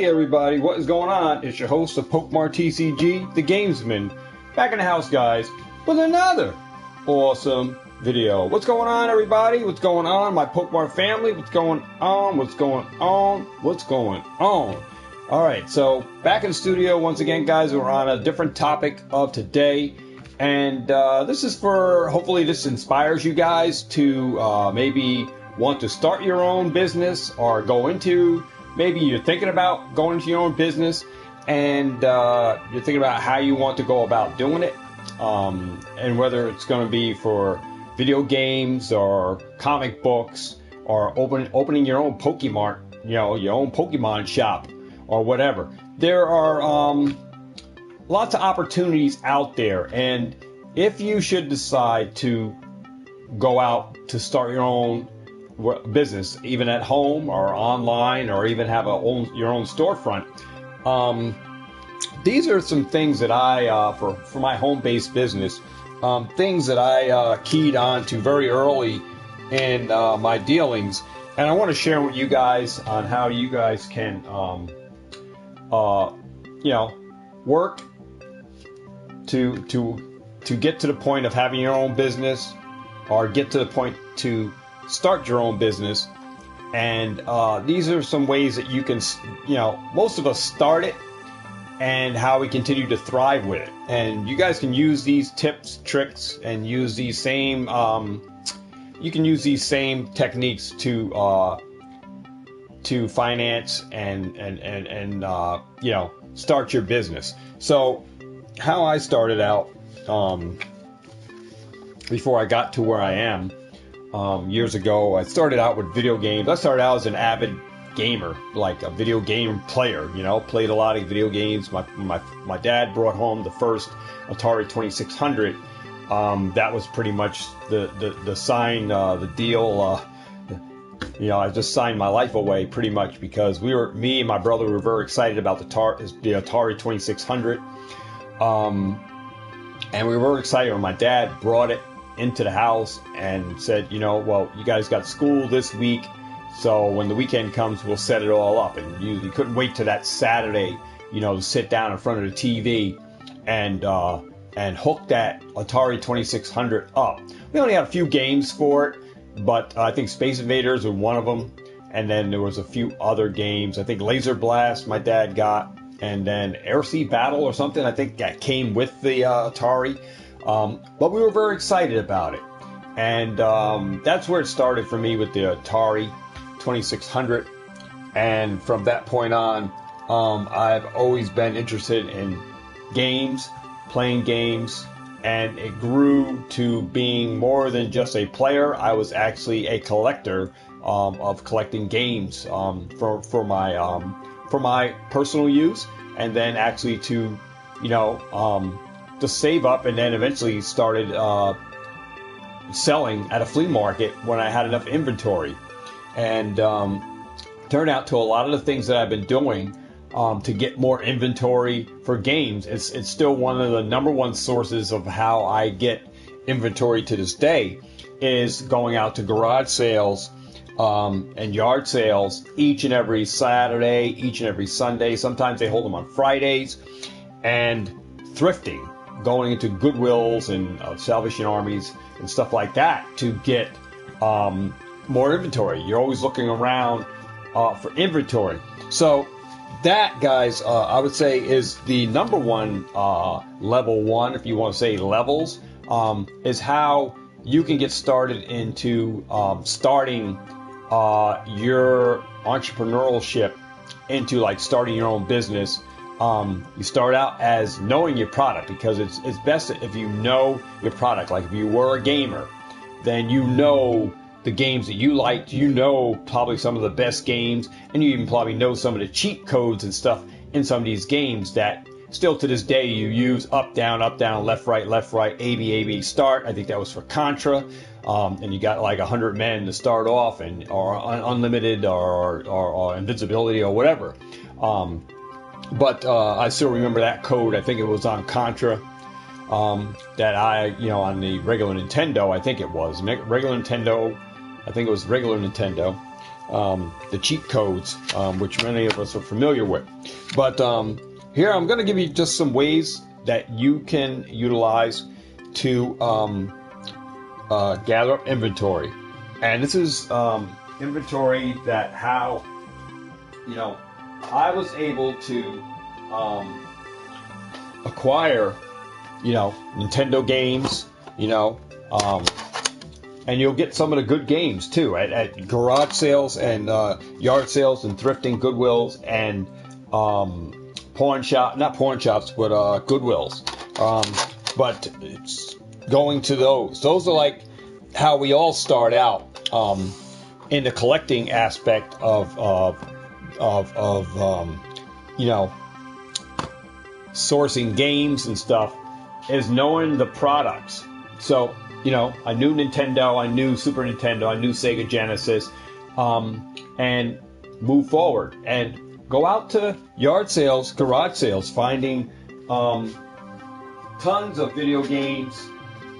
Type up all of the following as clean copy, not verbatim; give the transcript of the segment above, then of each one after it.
Howdy everybody, what is going on? It's your host of Pokemart TCG, Thegamesmen, back in the house guys, with another awesome video. What's going on everybody? What's going on my Pokemart family? What's going on? What's going on? What's going on? Alright, so back in the studio once again guys, we're on a different topic of today. And this is for, hopefully this inspires you guys to maybe want to start your own business or go into, maybe you're thinking about going into your own business and you're thinking about how you want to go about doing it, and whether it's going to be for video games or comic books or opening your own Pokemart, your own Pokemon shop or whatever. There are lots of opportunities out there, and if you should decide to go out to start your own business, even at home or online, or even have your own storefront, these are some things that I for my home-based business, things that I keyed on to very early in my dealings, and I want to share with you guys on how you guys can work to get to the point of having your own business, or get to the point to start your own business. And these are some ways that you can, most of us start it, and how we continue to thrive with it. And you guys can use these tips, tricks, and use these same techniques to finance and start your business. So how I started out, before I got to where I am, years ago, I started out with video games. I started out as an avid gamer, like a video game player, played a lot of video games. My dad brought home the first Atari 2600. That was pretty much the sign, the deal. I just signed my life away pretty much, because me and my brother were very excited about the Atari 2600. And we were very excited when my dad brought it into the house and said, well, you guys got school this week, so when the weekend comes, we'll set it all up. And you couldn't wait till that Saturday, to sit down in front of the TV and hook that Atari 2600 up. We only had a few games for it, but I think Space Invaders was one of them, and then there was a few other games. I think Laser Blast my dad got, and then Air Sea Battle or something, I think that came with the Atari. But we were very excited about it. And that's where it started for me with the Atari 2600. And from that point on, I've always been interested in games, playing games, and it grew to being more than just a player. I was actually a collector of collecting games for my personal use, and then actually to save up, and then eventually started selling at a flea market when I had enough inventory. And turned out to a lot of the things that I've been doing to get more inventory for games, it's still one of the number one sources of how I get inventory to this day, is going out to garage sales and yard sales each and every Saturday, each and every Sunday. Sometimes they hold them on Fridays. And thrifting, going into Goodwills and Salvation Armies and stuff like that to get more inventory. You're always looking around for inventory. So that, guys, I would say is the number one, level one, if you want to say levels, is how you can get started into starting your entrepreneurship into like starting your own business. You start out as knowing your product, because it's best if you know your product. Like if you were a gamer, then you know the games that you liked, probably some of the best games, and you even probably know some of the cheat codes and stuff in some of these games that still to this day you use: up, down, left, right, A, B, A, B, start. I think that was for Contra. And you got like 100 men to start off, or unlimited or invincibility or whatever. But I still remember that code. I think it was on Contra. That on the regular Nintendo, I think it was regular Nintendo. the cheat codes, which many of us are familiar with. But here I'm going to give you just some ways that you can utilize to gather up inventory. And this is inventory that how, I was able to acquire, Nintendo games, and you'll get some of the good games too at garage sales and yard sales and thrifting, Goodwills and not pawn shops, but Goodwills. But it's going to those. Those are like how we all start out in the collecting aspect of sourcing games and stuff, is knowing the products. So, I knew Nintendo, I knew Super Nintendo, I knew Sega Genesis, and move forward and go out to yard sales, garage sales, finding tons of video games,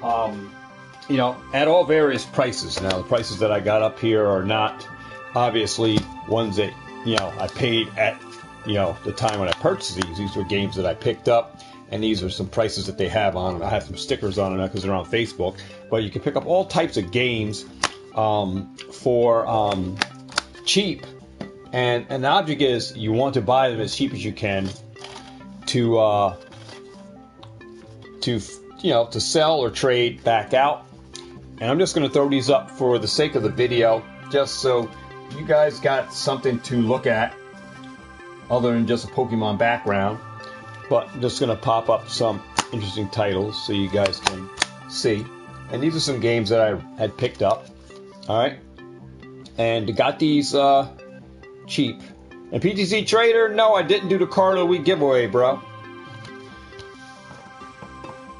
at all various prices. Now, the prices that I got up here are not obviously ones that, I paid at, the time when I purchased these. These were games that I picked up, and these are some prices that they have on them. I have some stickers on them because they're on Facebook. But you can pick up all types of games for cheap. And the object is you want to buy them as cheap as you can to sell or trade back out. And I'm just going to throw these up for the sake of the video, just so you guys got something to look at other than just a Pokemon background. But I'm just going to pop up some interesting titles so you guys can see. And these are some games that I had picked up. All right. And got these cheap. And PTC Trader, no, I didn't do the Card of the Week giveaway, bro.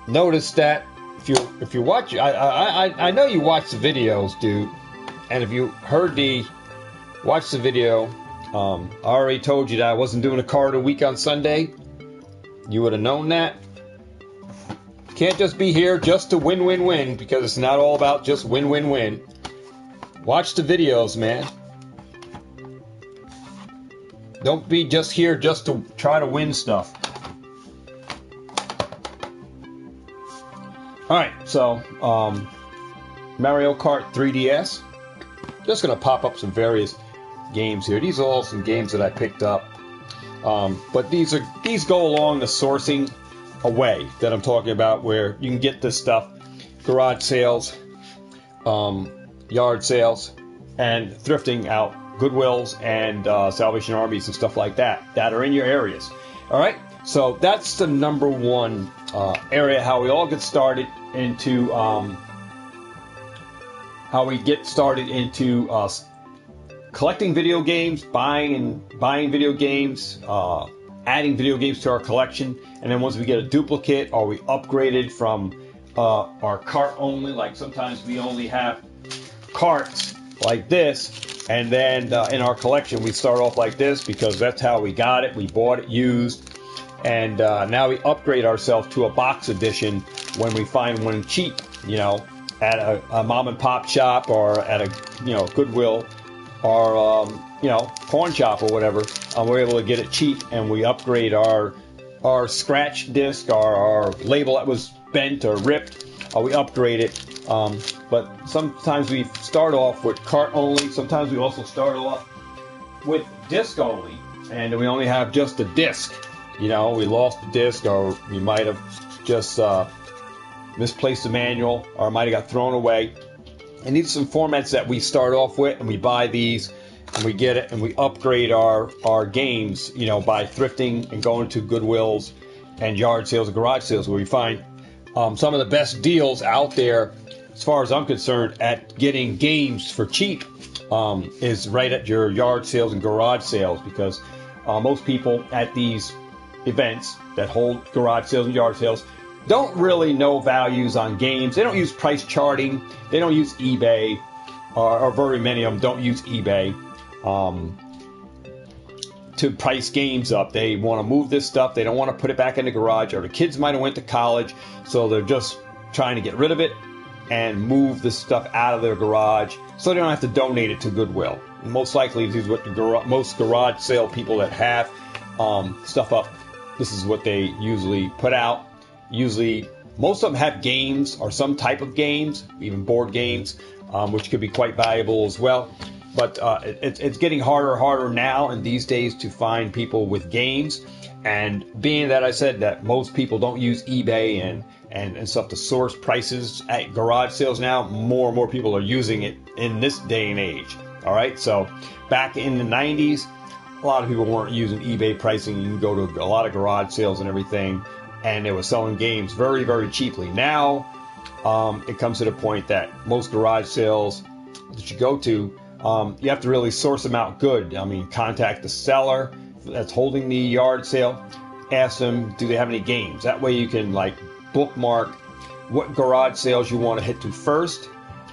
Notice that if you watch, I know you watch the videos, dude. And if you watch the video, I already told you that I wasn't doing a Card of the Week on Sunday. You would have known that. Can't just be here just to win, because it's not all about just win. Watch the videos, man. Don't be just here just to try to win stuff. Alright, so Mario Kart 3DS. Just going to pop up some various games here. These are all some games that I picked up. But these go along the sourcing away that I'm talking about, where you can get this stuff, garage sales, yard sales, and thrifting out, Goodwills and Salvation Armies and stuff like that are in your areas. All right, so that's the number one area how we all get started into collecting video games, buying video games, adding video games to our collection, and then once we get a duplicate or we upgraded from our cart only, like sometimes we only have carts like this, and then in our collection we start off like this because that's how we got it. We bought it used, and now we upgrade ourselves to a box edition when we find one cheap, at a mom and pop shop or at a Goodwill or pawn shop or whatever. We're able to get it cheap, and we upgrade our scratch disc, our label that was bent or ripped. We upgrade it. But sometimes we start off with cart only. Sometimes we also start off with disc only, and we only have just the disc. We lost the disc, or we might have just misplaced the manual, or it might have got thrown away. And these are some formats that we start off with, and we buy these, and we get it, and we upgrade our games, by thrifting and going to Goodwills and yard sales and garage sales, where we find some of the best deals out there, as far as I'm concerned, at getting games for cheap, is right at your yard sales and garage sales, because most people at these events that hold garage sales and yard sales don't really know values on games. They don't use price charting. They don't use eBay, or very many of them don't use eBay to price games up. They want to move this stuff. They don't want to put it back in the garage, or the kids might have went to college, so they're just trying to get rid of it and move this stuff out of their garage so they don't have to donate it to Goodwill. most likely this is what the most garage sale people that have stuff up, this is what they usually put out. Usually, most of them have games or some type of games, even board games, which could be quite valuable as well. But it's getting harder and harder now in these days to find people with games. And being that I said that most people don't use eBay and stuff to source prices at garage sales now, more and more people are using it in this day and age. All right, so back in the 90s, a lot of people weren't using eBay pricing. You can go to a lot of garage sales and everything, and they were selling games very, very cheaply. Now, it comes to the point that most garage sales that you go to, you have to really source them out good. I mean, contact the seller that's holding the yard sale. Ask them, do they have any games? That way you can like bookmark what garage sales you want to hit to first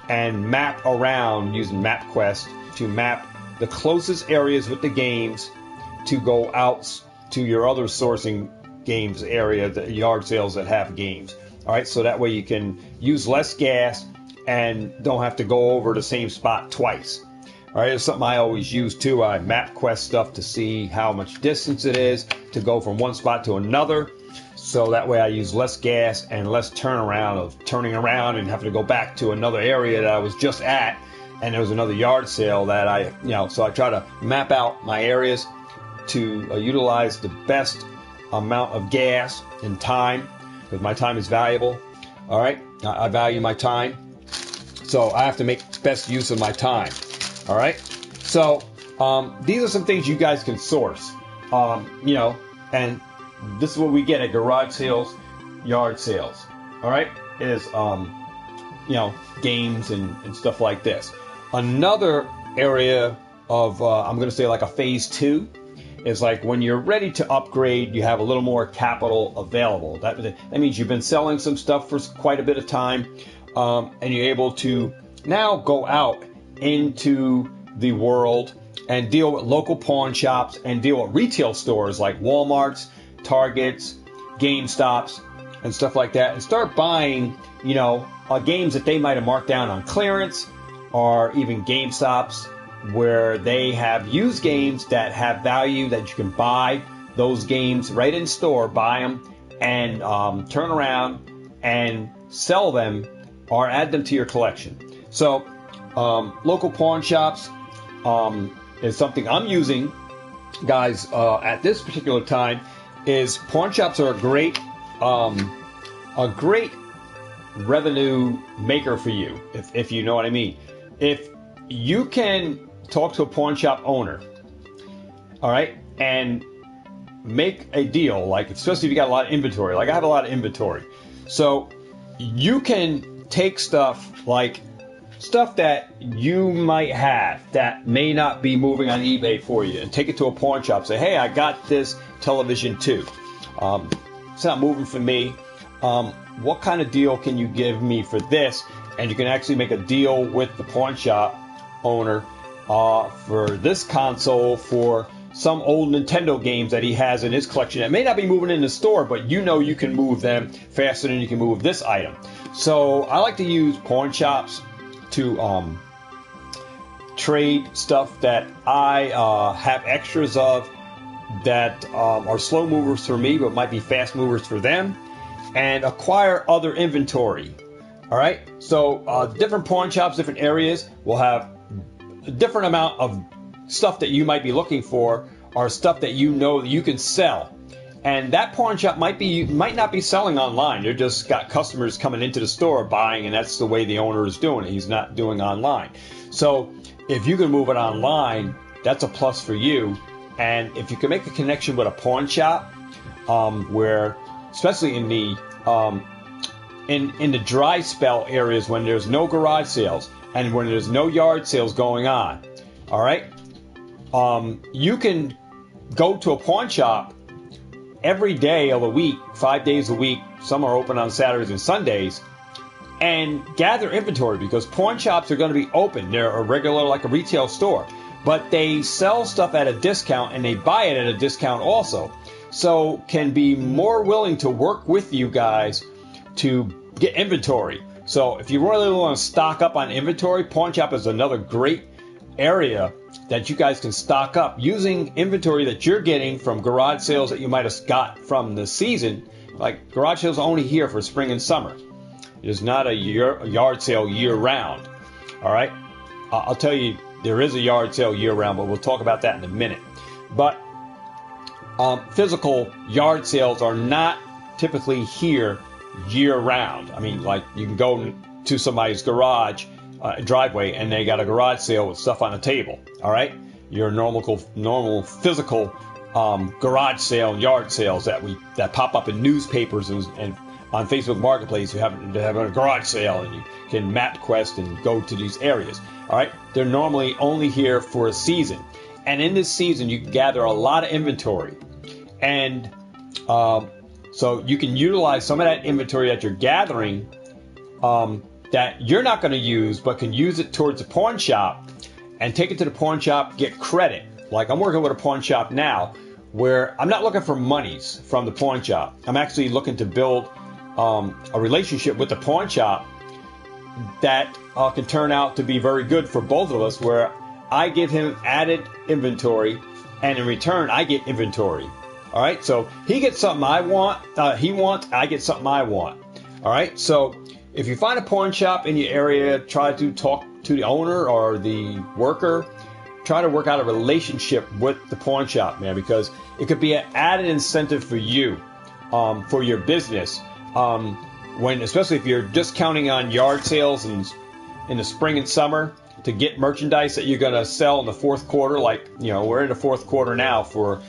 and map around using MapQuest to map the closest areas with the games to go out to your other sourcing games area, the yard sales that have games. All right, so that way you can use less gas and don't have to go over the same spot twice. All right, it's something I always use too. I MapQuest stuff to see how much distance it is to go from one spot to another. So that way I use less gas and less turnaround of turning around and having to go back to another area that I was just at. And there was another yard sale that so I try to map out my areas to utilize the best amount of gas and time, because my time is valuable. All right, I value my time, so I have to make best use of my time. All right, so these are some things you guys can source, and this is what we get at garage sales, yard sales. All right, is games and stuff like this. Another area of I'm going to say like a phase 2 is like when you're ready to upgrade, you have a little more capital available. That means you've been selling some stuff for quite a bit of time, and you're able to now go out into the world and deal with local pawn shops and deal with retail stores like Walmarts, Targets, GameStops, and stuff like that, and start buying, games that they might have marked down on clearance, or even GameStops where they have used games that have value that you can buy those games right in store, buy them, and turn around and sell them or add them to your collection. So local pawn shops is something I'm using, guys, at this particular time. Is pawn shops are a great revenue maker for you, if you know what I mean. If you can talk to a pawn shop owner, all right, and make a deal, like especially if you got a lot of inventory, like I have a lot of inventory, so you can take stuff that you might have that may not be moving on eBay for you, and take it to a pawn shop. Say, hey, I got this television too. It's not moving for me. What kind of deal can you give me for this? And you can actually make a deal with the pawn shop owner for this console for some old Nintendo games that he has in his collection that may not be moving in the store, but you can move them faster than you can move this item. So I like to use pawn shops to trade stuff that I have extras of that are slow movers for me but might be fast movers for them, and acquire other inventory. All right, so different pawn shops, different areas will have a different amount of stuff that you might be looking for, or stuff that that you can sell. And that pawn shop might not be selling online. They're just got customers coming into the store buying, and that's the way the owner is doing it. He's not doing online. So if you can move it online, that's a plus for you. And if you can make a connection with a pawn shop, where especially in the in the dry spell areas when there's no garage sales and when there's no yard sales going on, all right, you can go to a pawn shop every day of the week, 5 days a week. Some are open on Saturdays and Sundays, and gather inventory, because pawn shops are going to be open. They're a regular, like a retail store, but they sell stuff at a discount and they buy it at a discount also. So can be more willing to work with you guys to get inventory. So if you really want to stock up on inventory, pawn shop is another great area that you guys can stock up using inventory that you're getting from garage sales that you might have got from the season. Like, garage sales are only here for spring and summer. It's not a yard sale year round. All right, I'll tell you, there is a yard sale year round, but we'll talk about that in a minute. But physical yard sales are not typically here year round. I mean, like, you can go to somebody's garage driveway and they got a garage sale with stuff on the table. All right, your normal physical garage sale, yard sales that pop up in newspapers and on Facebook Marketplace. You have a garage sale and you can map quest and go to these areas. All right, they're normally only here for a season, and in this season you can gather a lot of inventory, and so you can utilize some of that inventory that you're gathering that you're not going to use, but can use it towards a pawn shop and take it to the pawn shop, get credit. Like, I'm working with a pawn shop now where I'm not looking for monies from the pawn shop. I'm actually looking to build a relationship with the pawn shop that can turn out to be very good for both of us, where I give him added inventory and in return I get inventory. All right, so he gets something I want, I get something I want. All right, so if you find a pawn shop in your area, try to talk to the owner or the worker. Try to work out a relationship with the pawn shop, man, because it could be an added incentive for you, for your business. Especially if you're just counting on yard sales in the spring and summer to get merchandise that you're going to sell in the fourth quarter. Like, we're in the fourth quarter now for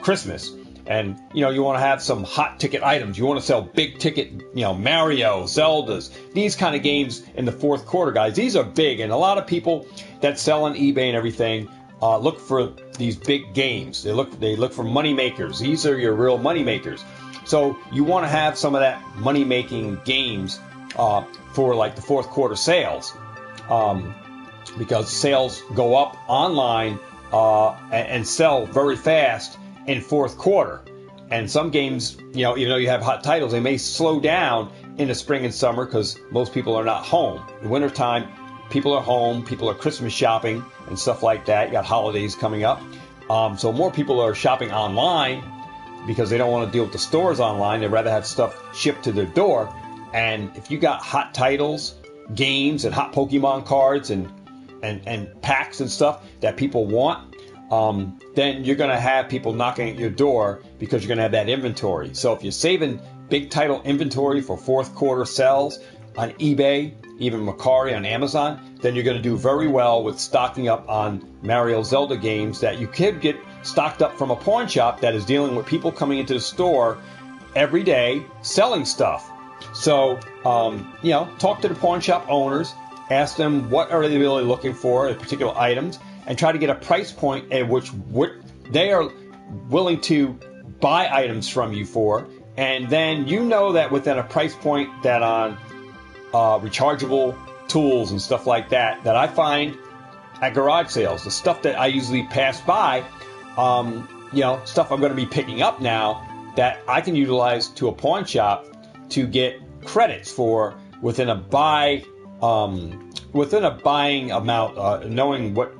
Christmas. And, you want to have some hot ticket items. You want to sell big ticket, Mario, Zeldas, these kind of games in the fourth quarter, guys. These are big. And a lot of people that sell on eBay and everything look for these big games. They look for money makers. These are your real money makers. So you want to have some of that money making games for like the fourth quarter sales, because sales go up online and sell very fast in fourth quarter. And some games, even though you have hot titles, they may slow down in the spring and summer because most people are not home. In wintertime, people are home, people are Christmas shopping and stuff like that. You got holidays coming up. So more people are shopping online because they don't want to deal with the stores online. They'd rather have stuff shipped to their door. And if you got hot titles, games, and hot Pokemon cards and packs and stuff that people want, then you're going to have people knocking at your door because you're going to have that inventory. So if you're saving big title inventory for fourth quarter sales on eBay, even Mercari on Amazon, then you're going to do very well with stocking up on Mario Zelda games that you could get stocked up from a pawn shop that is dealing with people coming into the store every day selling stuff. So, talk to the pawn shop owners, ask them what are they really looking for, particular items, and try to get a price point at which they are willing to buy items from you for. And then that within a price point that on rechargeable tools and stuff like that I find at garage sales, the stuff that I usually pass by, stuff I'm going to be picking up now that I can utilize to a pawn shop to get credits for within a buying amount, knowing what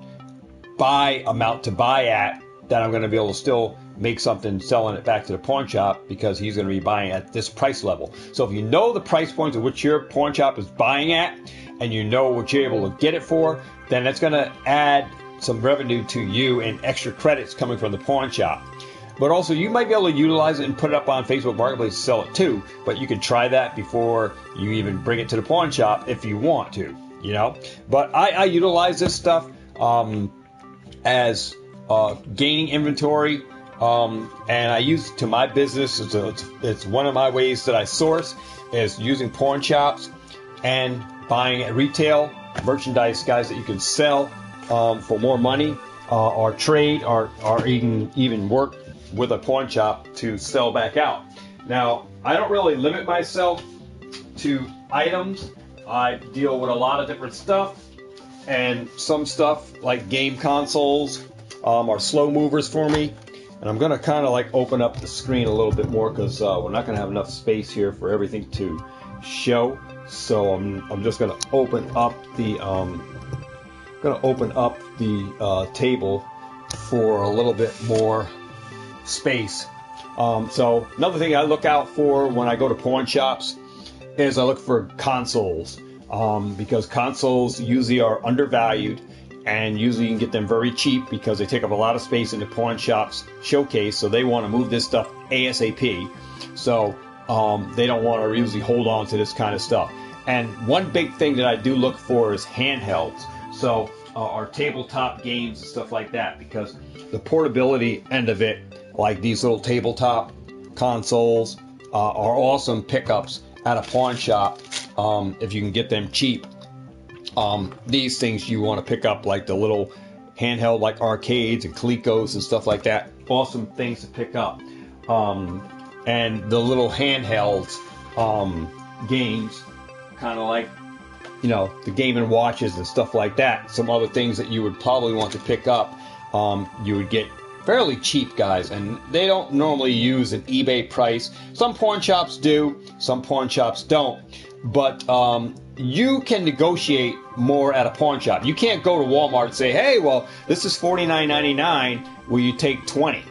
buy amount to buy at, that I'm going to be able to still make something selling it back to the pawn shop because he's going to be buying at this price level. So if you know the price points at which your pawn shop is buying at and you know what you're able to get it for, then that's going to add some revenue to you and extra credits coming from the pawn shop. But also, you might be able to utilize it and put it up on Facebook Marketplace to sell it too. But you can try that before you even bring it to the pawn shop if you want to, But I utilize this stuff as gaining inventory, and I use it to my business. It's one of my ways that I source is using pawn shops and buying at retail merchandise, guys, that you can sell for more money, or trade, or even work with a pawn shop to sell back out. Now, I don't really limit myself to items. I deal with a lot of different stuff, and some stuff like game consoles are slow movers for me. And I'm going to kind of open up the screen a little bit more because we're not going to have enough space here for everything to show. So I'm just going to open up the going to open up the table for a little bit more space. So another thing I look out for when I go to pawn shops is I look for consoles, because consoles usually are undervalued, and usually you can get them very cheap because they take up a lot of space in the pawn shops showcase, so they want to move this stuff ASAP. So they don't want to usually hold on to this kind of stuff. And one big thing that I do look for is handhelds. So our tabletop games and stuff like that, because the portability end of it, like these little tabletop consoles, are awesome pickups at a pawn shop if you can get them cheap. These things you want to pick up, like the little handheld, like arcades and Colecos and stuff like that. Awesome things to pick up. And the little handhelds games, kind of like, you know, the Game & Watches and stuff like that. Some other things that you would probably want to pick up, you would get fairly cheap, guys, and they don't normally use an eBay price. Some pawn shops do, some pawn shops don't, but you can negotiate more at a pawn shop. You can't go to Walmart and say, hey, well, this is $49.99, will you take 20?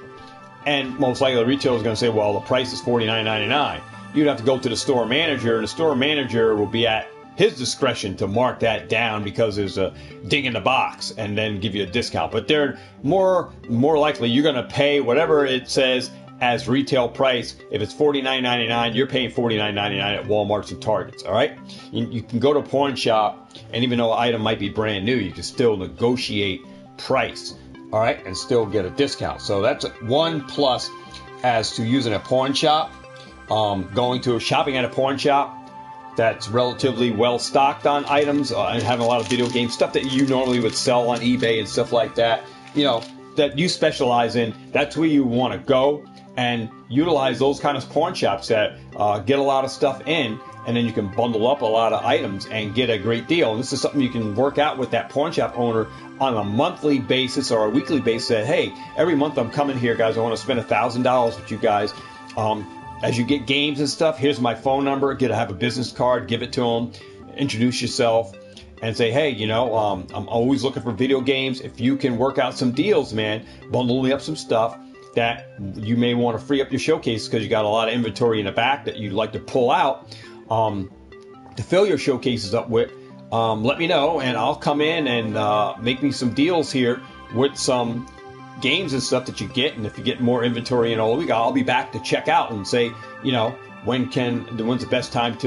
And most likely the retailer is going to say, well, the price is $49.99. You'd have to go to the store manager, and the store manager will be at his discretion to mark that down because there's a ding in the box, and then give you a discount. But they're more likely you're going to pay whatever it says as retail price. If it's $49.99, you're paying $49.99 at Walmarts and Targets. All right, you can go to a pawn shop, and even though an item might be brand new, you can still negotiate price. All right, and still get a discount. So that's one plus as to using a pawn shop. Going to shopping at a pawn shop that's relatively well stocked on items, and having a lot of video game stuff that you normally would sell on eBay and stuff like that, you know, that you specialize in. That's where you want to go and utilize those kind of pawn shops that get a lot of stuff in, and then you can bundle up a lot of items and get a great deal. And this is something you can work out with that pawn shop owner on a monthly basis or a weekly basis. That, hey, every month I'm coming here, guys, I want to spend $1,000 with you guys. As you get games and stuff, here's my phone number. Have a business card, give it to them, introduce yourself, and say, hey, you know, I'm always looking for video games. If you can work out some deals, man, bundle me up some stuff that you may want to free up your showcase because you got a lot of inventory in the back that you'd like to pull out to fill your showcases up with. Let me know, and I'll come in and make me some deals here with some games and stuff that you get. And if you get more inventory in all week, I'll be back to check out and say, you know, when's the best time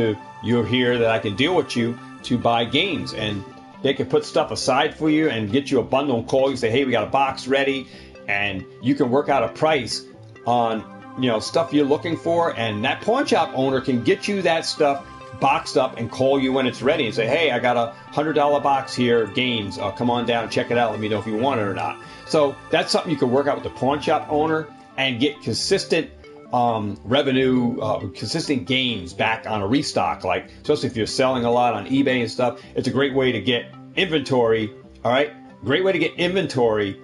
you're here that I can deal with you to buy games. And they can put stuff aside for you and get you a bundle and call you, say, hey, we got a box ready, and you can work out a price on, you know, stuff you're looking for, and that pawn shop owner can get you that stuff boxed up and call you when it's ready and say, hey, I got a $100 box here, games, come on down and check it out, let me know if you want it or not. So that's something you can work out with the pawn shop owner and get consistent revenue, consistent gains back on a restock. Like, especially if you're selling a lot on eBay and stuff, it's a great way to get inventory. All right, great way to get inventory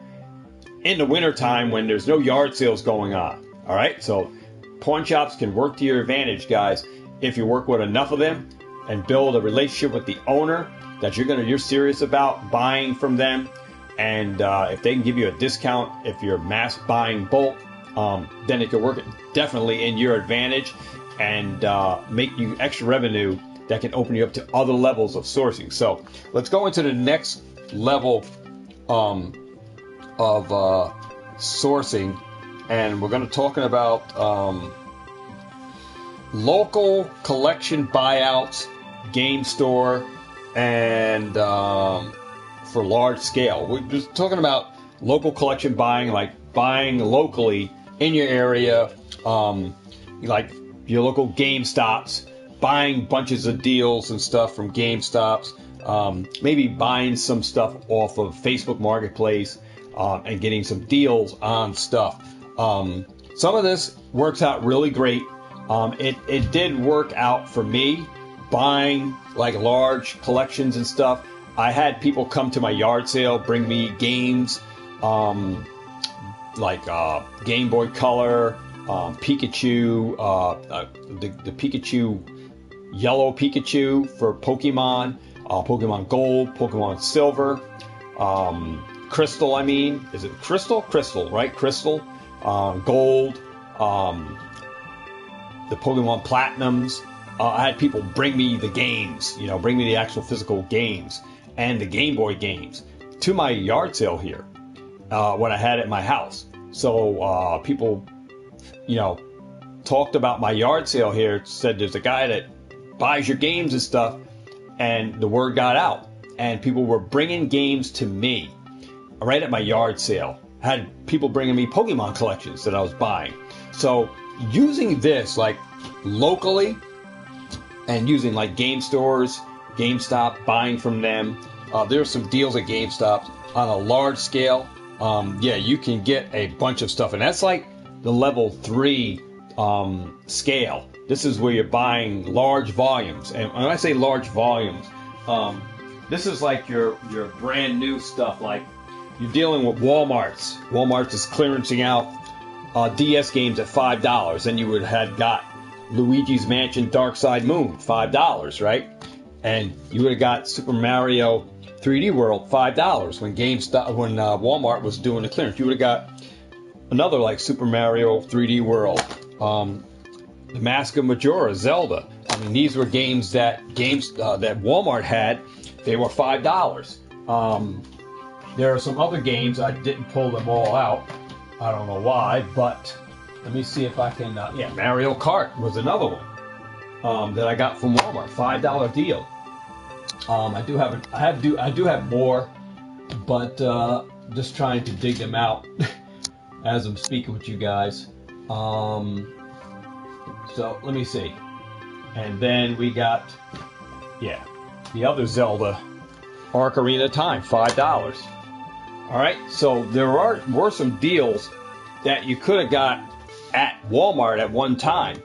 in the wintertime when there's no yard sales going on. All right, so pawn shops can work to your advantage, guys, if you work with enough of them and build a relationship with the owner that you're serious about buying from them. And if they can give you a discount if you're mass buying bulk, then it can work definitely in your advantage and make you extra revenue that can open you up to other levels of sourcing. So let's go into the next level of sourcing, and we're going to talking about local collection buyouts, game store, and for large scale. We're just talking about local collection buying, like buying locally in your area, like your local GameStops, buying bunches of deals and stuff from GameStops, maybe buying some stuff off of Facebook Marketplace, and getting some deals on stuff. Some of this works out really great. It did work out for me buying like large collections and stuff. I had people come to my yard sale, bring me games, like Game Boy Color, Pikachu, the Pikachu, yellow Pikachu for Pokemon, Pokemon Gold, Pokemon Silver, Crystal, I mean, is it Crystal? Crystal, right? Crystal, Gold, the Pokemon Platinums. I had people bring me the games, bring me the actual physical games and the Game Boy games to my yard sale here when I had it at my house. So people, talked about my yard sale here, said there's a guy that buys your games and stuff, and the word got out. And people were bringing games to me right at my yard sale. I had people bringing me Pokemon collections that I was buying. So using this like locally and using like game stores, GameStop, buying from them. There's some deals at GameStop on a large scale. You can get a bunch of stuff. And that's like the level 3 scale. This is where you're buying large volumes. And when I say large volumes, this is like your brand new stuff. Like you're dealing with Walmart's. Walmart is clearancing out DS games at $5. Then you would have got Luigi's Mansion Dark Side Moon, $5, right? And you would have got Super Mario 3D World, $5 when Walmart was doing the clearance. You would have got another like Super Mario 3D World, the Mask of Majora, Zelda. I mean, these were games that Walmart had. They were $5. There are some other games. I didn't pull them all out. I don't know why, but let me see if I can. Mario Kart was another one that I got from Walmart, $5 deal. I do have more, but just trying to dig them out as I'm speaking with you guys. So let me see. And then we got, the other Zelda, Ocarina of Time, $5. All right, so there were some deals that you could have got at Walmart at one time.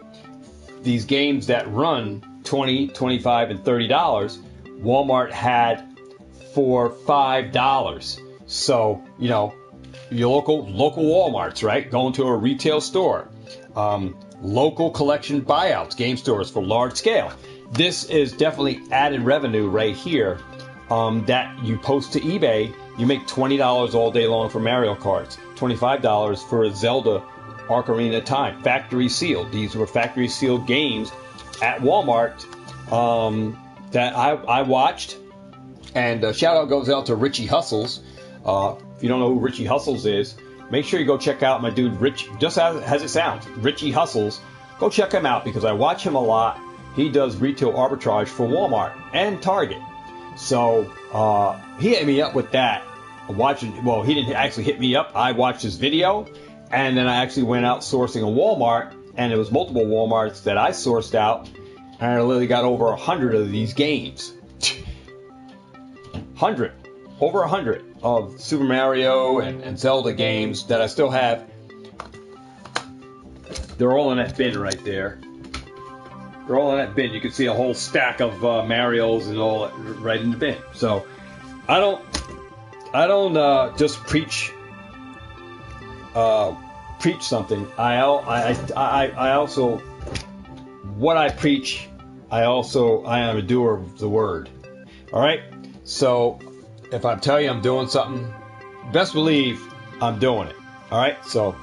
These games that run $20, $25, and $30, Walmart had for $5. So, your local Walmarts, right? Going to a retail store. Local collection buyouts, game stores for large scale. This is definitely added revenue right here that you post to eBay. You make $20 all day long for Mario Karts, $25 for Zelda Ocarina of Time, factory sealed. These were factory sealed games at Walmart that I watched. And shout out goes out to Richie Hustles. If you don't know who Richie Hustles is, make sure you go check out my dude Rich, just as it sounds, Richie Hustles. Go check him out because I watch him a lot. He does retail arbitrage for Walmart and Target. So he hit me up with that. He didn't actually hit me up. I watched his video, and then I actually went out sourcing a Walmart, and it was multiple Walmarts that I sourced out, and I literally got over 100 of these games. 100. Over 100 of Super Mario and Zelda games that I still have. They're all in that bin right there. They're all in that bin. You can see a whole stack of Marios and all right in the bin. So I don't just preach something. I also what I preach. I am a doer of the word. All right. So if I tell you I'm doing something, best believe I'm doing it. All right. So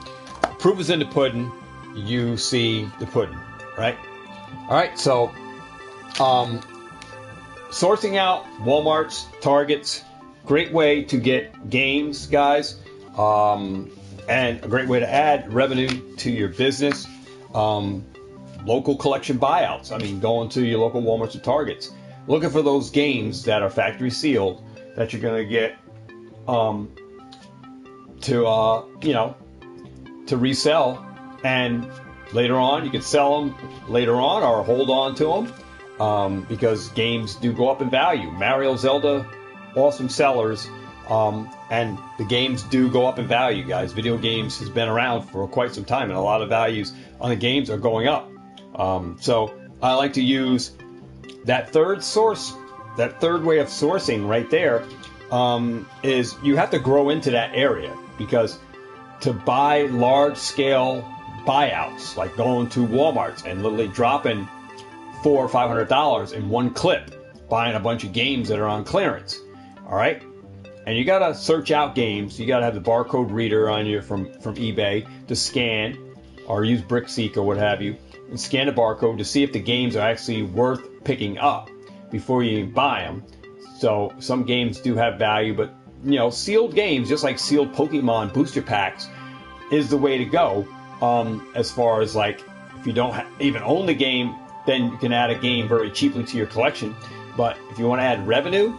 proof is in the pudding. You see the pudding. Right. All right. So sourcing out Walmarts, Targets, great way to get games, guys, and a great way to add revenue to your business. Local collection buyouts. I mean, going to your local Walmarts or Targets, looking for those games that are factory sealed that you're going to get to resell, and later on you can sell them later on or hold on to them because games do go up in value. Mario, Zelda, awesome sellers, and the games do go up in value, guys. Video games has been around for quite some time, and a lot of values on the games are going up. So I like to use that third way of sourcing right there. Is you have to grow into that area, because to buy large scale buyouts, like going to Walmart's and literally dropping $400 or $500 in one clip, buying a bunch of games that are on clearance. All right. and you gotta search out games. You gotta have the barcode reader on you from eBay to scan, or use BrickSeek or what have you, and scan the barcode to see if the games are actually worth picking up before you buy them. So some games do have value, but sealed games, just like sealed Pokemon booster packs, is the way to go. As far as like, if you don't even own the game, then you can add a game very cheaply to your collection. But if you want to add revenue,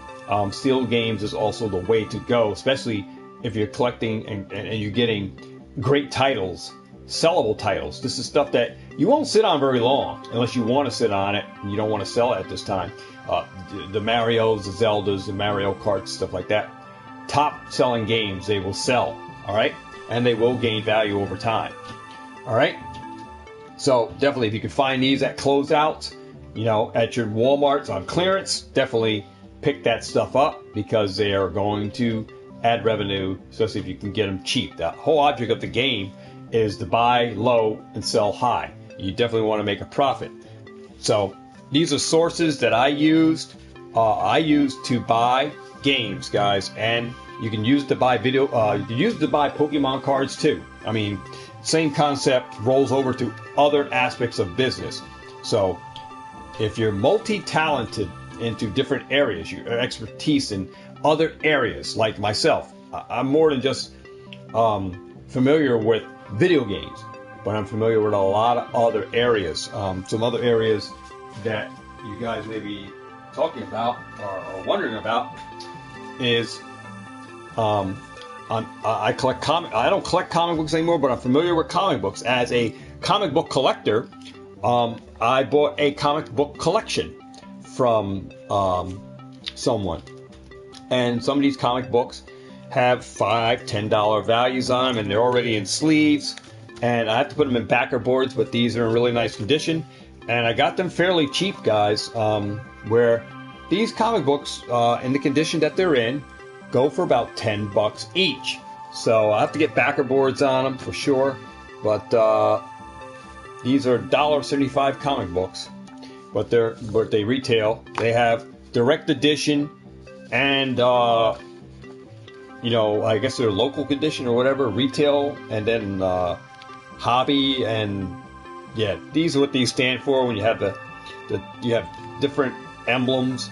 sealed games is also the way to go, especially if you're collecting and you're getting great titles, sellable titles. This is stuff that you won't sit on very long unless you want to sit on it and you don't want to sell it at this time. The Marios, the Zeldas, the Mario Karts, stuff like that. Top selling games, they will sell, all right? And they will gain value over time, all right? So definitely, if you can find these at closeouts, at your Walmarts on clearance, definitely pick that stuff up because they are going to add revenue, especially if you can get them cheap. The whole object of the game is to buy low and sell high. You definitely want to make a profit. So these are sources that I used. I used to buy games, guys, and you can use it to buy you can use it to buy Pokemon cards too. I mean, same concept rolls over to other aspects of business. So if you're multi-talented into different areas, your expertise in other areas, like myself, I'm more than just familiar with video games, but I'm familiar with a lot of other areas. Some other areas that you guys may be talking about or wondering about is I collect I don't collect comic books anymore, but I'm familiar with comic books. As a comic book collector, I bought a comic book collection from someone, and some of these comic books have $5, $10 values on them, and they're already in sleeves, and I have to put them in backer boards, but these are in really nice condition, and I got them fairly cheap, guys, where these comic books, in the condition that they're in, go for about $10 each. So I have to get backer boards on them for sure, but these are $1.75 comic books, but they retail. They have direct edition and I guess they're local condition or whatever, retail, and then hobby, and yeah, these are what these stand for. When you have you have different emblems,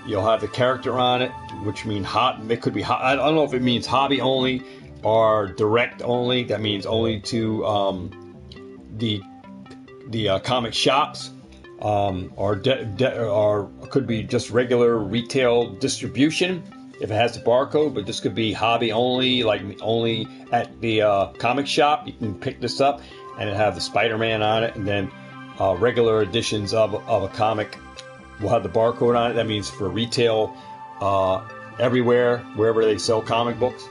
you'll have the character on it, which means it could be hot. I don't know if it means hobby only or direct only. That means only to the comic shops, or could be just regular retail distribution if it has the barcode. But this could be hobby only, like only at the comic shop. You can pick this up and it have the Spider-Man on it, and then regular editions of a comic will have the barcode on it. That means for retail, everywhere, wherever they sell comic books,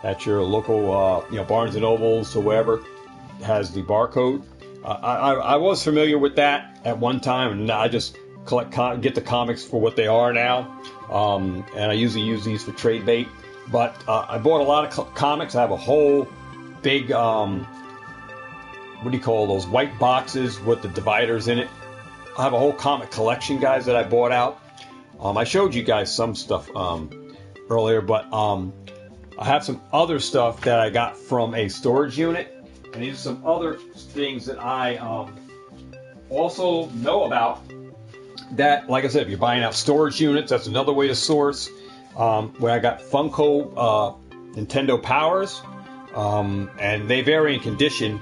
at your local, Barnes and Nobles or wherever, has the barcode. I was familiar with that at one time, and I just get the comics for what they are now, and I usually use these for trade bait. But I bought a lot of comics. I have a whole big, what do you call those white boxes with the dividers in it? I have a whole comic collection, guys, that I bought out. I showed you guys some stuff earlier, but I have some other stuff that I got from a storage unit. And these are some other things that I also know about that, like I said, if you're buying out storage units, that's another way to source. Where I got Funko Nintendo Powers, and they vary in condition,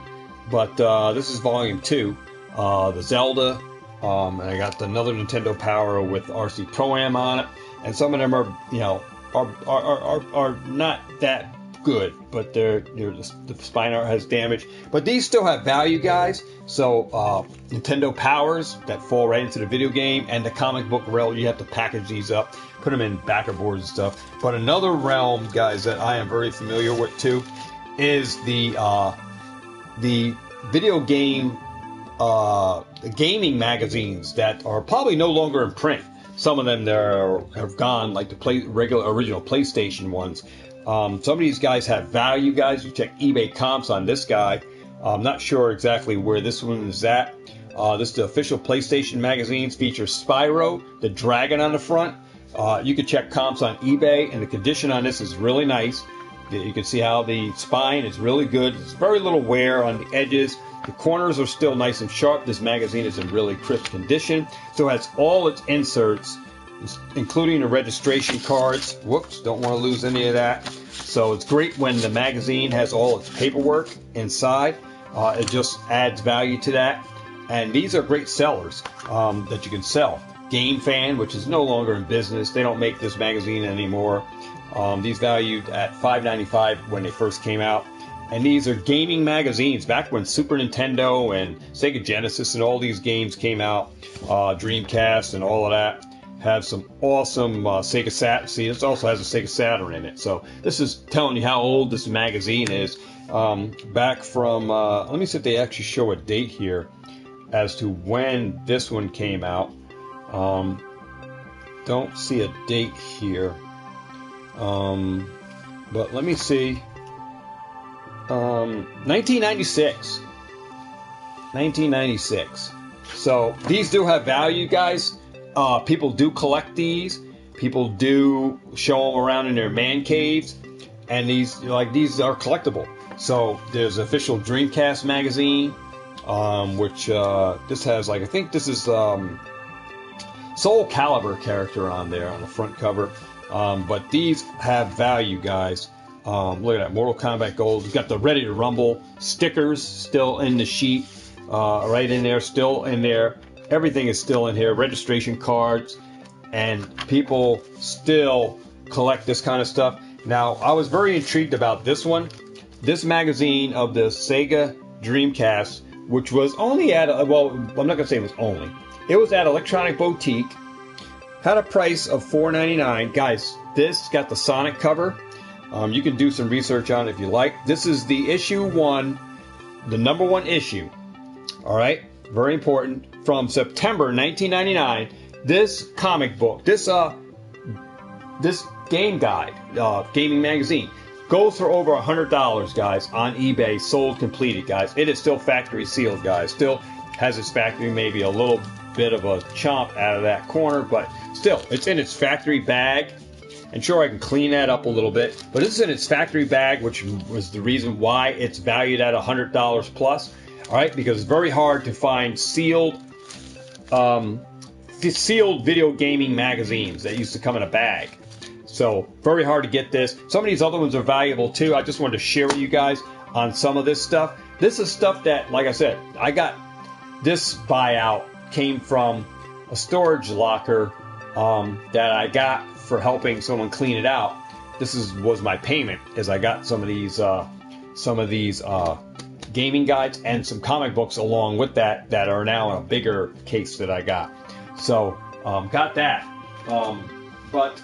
but this is volume 2, the Zelda, and I got another Nintendo Power with RC Pro-Am on it, and some of them are, are not that good, but the spine art has damage, but these still have value, guys. So Nintendo Powers that fall right into the video game, and the comic book realm, you have to package these up, put them in backer boards and stuff. But another realm, guys, that I am very familiar with too is the video game gaming magazines that are probably no longer in print. Some of them have gone, like the regular original PlayStation ones. Some of these guys have value, guys. You check eBay comps on this guy. I'm not sure exactly where this one is at. This is the official PlayStation magazines. Features Spyro, the dragon on the front, You can check comps on eBay, and the condition on this is really nice. You can see how the spine is really good. There's very little wear on the edges. The corners are still nice and sharp. This magazine is in really crisp condition. So it has all its inserts, including the registration cards. Whoops, don't want to lose any of that. So it's great when the magazine has all its paperwork inside. It just adds value to that. And these are great sellers that you can sell. Game Fan, which is no longer in business. They don't make this magazine anymore. These valued at $5.95 when they first came out. And these are gaming magazines. Back when Super Nintendo and Sega Genesis and all these games came out, Dreamcast and all of that, have some awesome Sega Saturn. See, this also has a Sega Saturn in it. So this is telling you how old this magazine is. Back from, let me see if they actually show a date here as to when this one came out. Don't see a date here. But let me see. 1996. 1996. So these do have value, guys. People do collect these. People do show them around in their man caves, and these are collectible. So there's official Dreamcast magazine, which this has I think this is Soul Calibur character on there on the front cover. But these have value, guys. Look at that, Mortal Kombat Gold. You've got the Ready to Rumble stickers still in the sheet, right in there, still in there. Everything is still in here. Registration cards, and people still collect this kind of stuff. Now, I was very intrigued about this one. This magazine of the Sega Dreamcast, which was only at, well, I'm not going to say it was only. It was at Electronic Boutique. Had a price of $4.99. Guys, this got the Sonic cover. You can do some research on it if you like. This is the issue 1, the number 1 issue. All right, very important. From September 1999, this comic book, this game guide, gaming magazine, goes for over $100, guys, on eBay, sold completed, guys. It is still factory sealed, guys. Still has its factory, maybe a little bit of a chomp out of that corner, but still, it's in its factory bag. And sure, I can clean that up a little bit, but this is in its factory bag, which was the reason why it's valued at $100 plus. All right, because it's very hard to find sealed video gaming magazines that used to come in a bag. So very hard to get this. Some of these other ones are valuable too. I just wanted to share with you guys on some of this stuff. This is stuff that, like I said, I got this buyout came from a storage locker that I got for helping someone clean it out. This was my payment, as I got some of these gaming guides and some comic books along with that are now in a bigger case that I got. So got that. But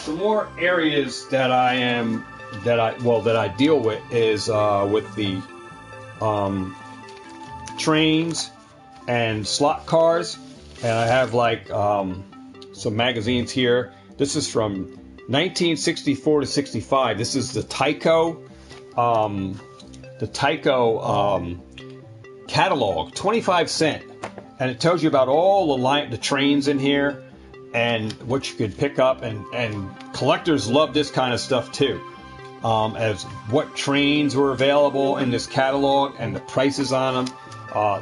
the more areas that I deal with is with the trains and slot cars, and I have some magazines here. This is from 1964 to 65. This is the Tyco catalog, 25 cents, and it tells you about all the trains in here and what you could pick up, and collectors love this kind of stuff too, as what trains were available in this catalog and the prices on them.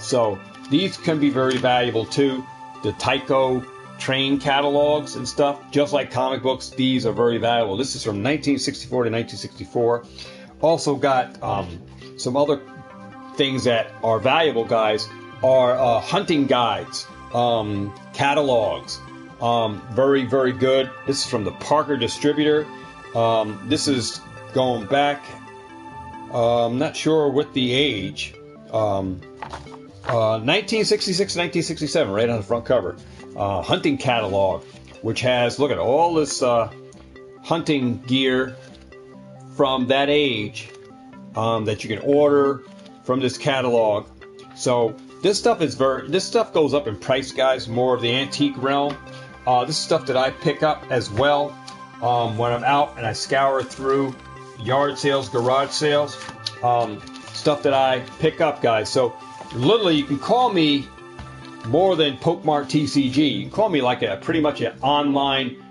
So these can be very valuable too. The Tyco train catalogs and stuff, just like comic books, these are very valuable. This is from 1964 to 1964. Also got some other things that are valuable, guys, are hunting guides, catalogs. Very, very good. This is from the Parker distributor. This is going back, I'm not sure what the age, 1966, 1967, right on the front cover. Hunting catalog, which has, look at all this hunting gear from that age that you can order from this catalog. So this stuff goes up in price, guys, more of the antique realm. This is stuff that I pick up as well when I'm out and I scour through yard sales, garage sales, stuff that I pick up, guys. So literally, you can call me more than Pokemart TCG. You can call me like a pretty much an online,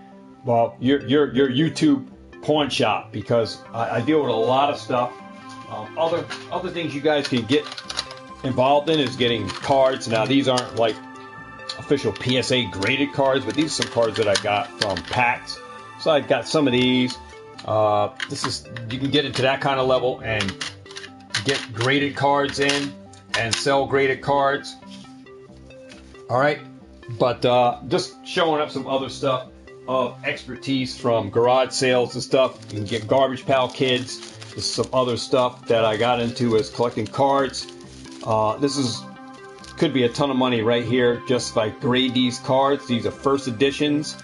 well, your YouTube pawn shop, because I deal with a lot of stuff. Other things you guys can get involved in is getting cards. Now these aren't like official PSA graded cards, but these are some cards that I got from packs. So I got some of these. You can get into that kind of level and get graded cards in and sell graded cards. All right, but just showing up some other stuff of expertise from garage sales and stuff. You can get Garbage Pail Kids. This is some other stuff that I got into as collecting cards. Could be a ton of money right here just if I grade these cards. These are first editions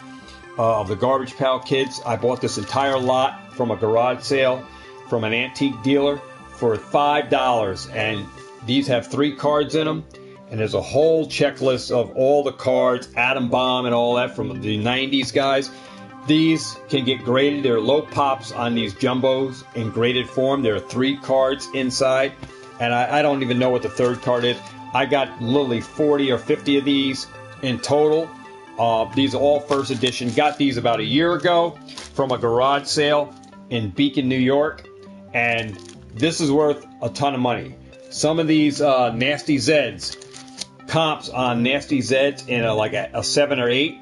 of the Garbage Pail Kids. I bought this entire lot from a garage sale from an antique dealer for $5, and these have 3 cards in them, and there's a whole checklist of all the cards, Atom Bomb and all that from the 90s, guys. These can get graded. There are low pops on these jumbos in graded form. There are 3 cards inside, and I don't even know what the 3rd card is. I got literally 40 or 50 of these in total. These are all first edition. Got these about a year ago from a garage sale in Beacon, New York, and this is worth a ton of money. Some of these Nasty Zeds, comps on Nasty Zeds in like a 7 or 8.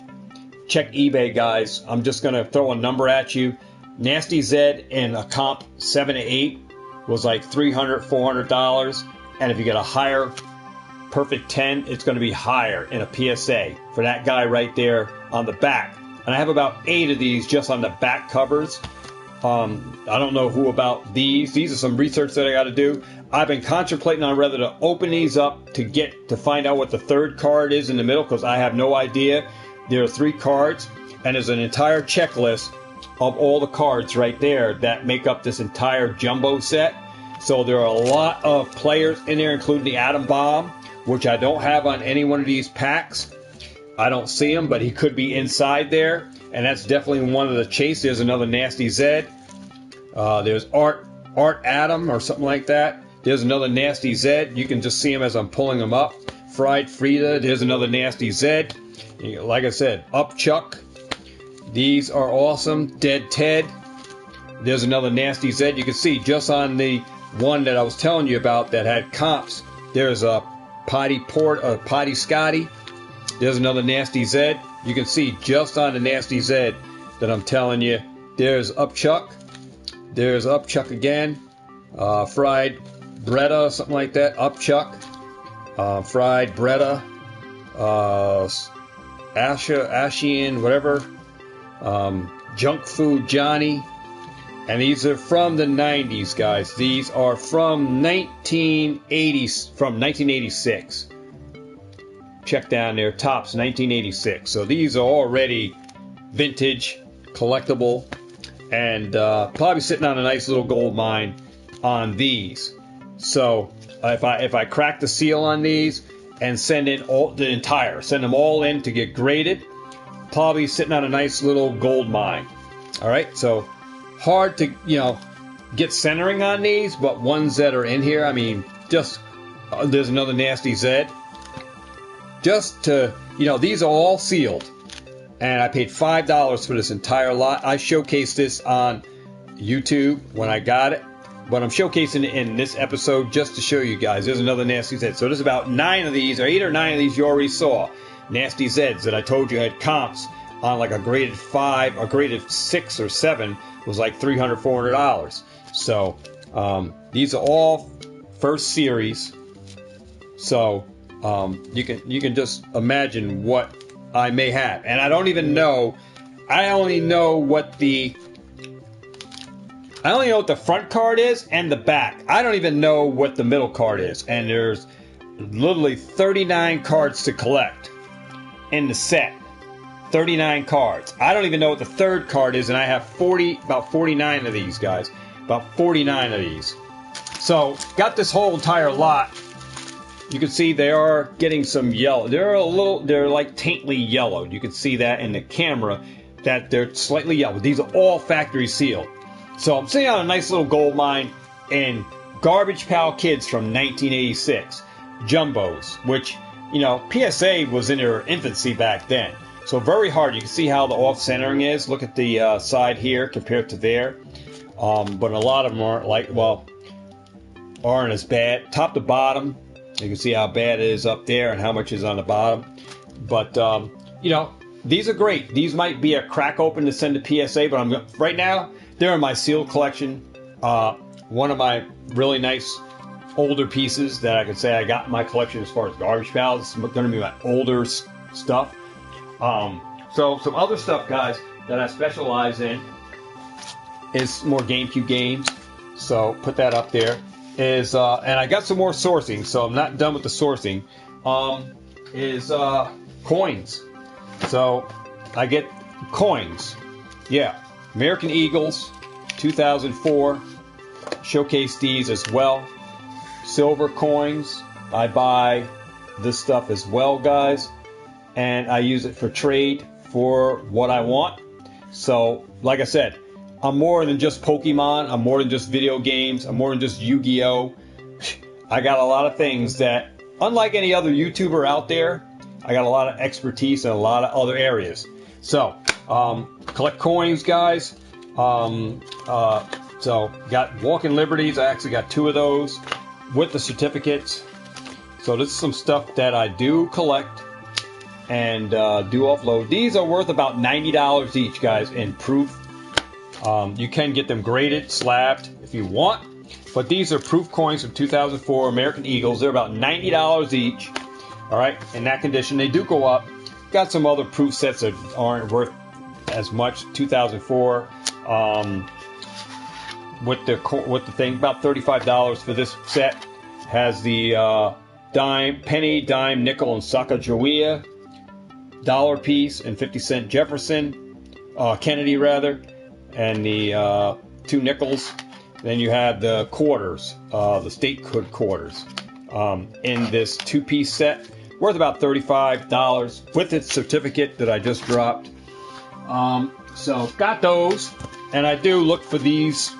Check eBay, guys. I'm just going to throw a number at you. Nasty Zed in a comp 7 to 8 was like $300, $400. And if you get a higher perfect 10, it's going to be higher in a PSA for that guy right there on the back. And I have about 8 of these just on the back covers. I don't know who about these. These are some research that I got to do. I've been contemplating on whether to open these up to find out what the 3rd card is in the middle, because I have no idea. There are 3 cards, and there's an entire checklist of all the cards right there that make up this entire jumbo set. So there are a lot of players in there, including the Atom Bomb, which I don't have on any one of these packs. I don't see him, but he could be inside there, and that's definitely one of the chase. There's another Nasty Zed. There's Art Atom or something like that. There's another Nasty Zed. You can just see him as I'm pulling him up. Fried Frida. There's another Nasty Zed. Like I said, Up Chuck. These are awesome. Dead Ted. There's another Nasty Zed. You can see just on the one that I was telling you about that had comps. There's a Potty Scotty. There's another Nasty Zed. You can see just on the Nasty Zed that I'm telling you. There's Up Chuck. There's Up Chuck again. Fried Bretta, something like that. Up Chuck. Fried Bretta. Ashian, whatever. Junk Food Johnny. And these are from the 90s, guys. These are from 1986. Check down there, tops 1986. So these are already vintage, collectible, and probably sitting on a nice little gold mine on these. So if I crack the seal on these and send them all in to get graded, probably sitting on a nice little gold mine. All right, so hard to get centering on these, but ones that are in here, I mean, just there's another Nasty Zed. Just to, these are all sealed. And I paid $5 for this entire lot. I showcased this on YouTube when I got it. But I'm showcasing it in this episode just to show you guys. There's another Nasty Zed. So there's about 9 of these, or 8 or 9 of these you already saw. Nasty Zeds that I told you had comps on like a graded 5, or graded 6 or 7 was like $300, $400. So these are all first series. So you can just imagine what I may have, and I don't even know. I only know what the front card is and the back. I don't even know what the middle card is, and there's literally 39 cards to collect in the set. 39 cards. I don't even know what the 3rd card is, and I have about 49 of these, guys. About 49 of these. So got this whole entire lot. You can see they are getting some yellow. They're like taintly yellow. You can see that in the camera that they're slightly yellow. These are all factory sealed. So I'm sitting on a nice little gold mine in Garbage Pail Kids from 1986. Jumbos, which you know, PSA was in their infancy back then. So very hard. You can see how the off-centering is. Look at the side here compared to there. But a lot of them aren't like, well, aren't as bad. Top to bottom, you can see how bad it is up there and how much is on the bottom. But, you know, these are great. These might be a crack open to send to PSA, but right now, they're in my sealed collection. One of my really nice older pieces that I could say I got in my collection as far as garbage pails. It's going to be my older stuff. So some other stuff, guys, that I specialize in is more GameCube games. So put that up there. And I got some more sourcing, so I'm not done with the sourcing. Coins. So I get coins. Yeah, American Eagles, 2004. Showcase these as well. Silver coins. I buy this stuff as well, guys, and I use it for trade for what I want. So, like I said, I'm more than just Pokemon. I'm more than just video games. I'm more than just Yu-Gi-Oh! I got a lot of things that, unlike any other YouTuber out there, I got a lot of expertise in a lot of other areas. So, collect coins, guys. So, got Walking Liberties. I actually got 2 of those with the certificates. So, this is some stuff that I do collect and do offload. These are worth about $90 each, guys, in proof. You can get them graded, slabbed if you want. But these are proof coins from 2004 American Eagles. They're about $90 each. All right, in that condition, they do go up. Got some other proof sets that aren't worth as much. 2004 with the thing, about $35 for this set. Has the dime, penny, dime, nickel, and Sacagawea dollar piece and 50-cent Jefferson, Kennedy rather, and the 2 nickels. Then you have the quarters, the statehood quarters, in this 2-piece set, worth about $35 with its certificate that I just dropped. So got those, and I do look for these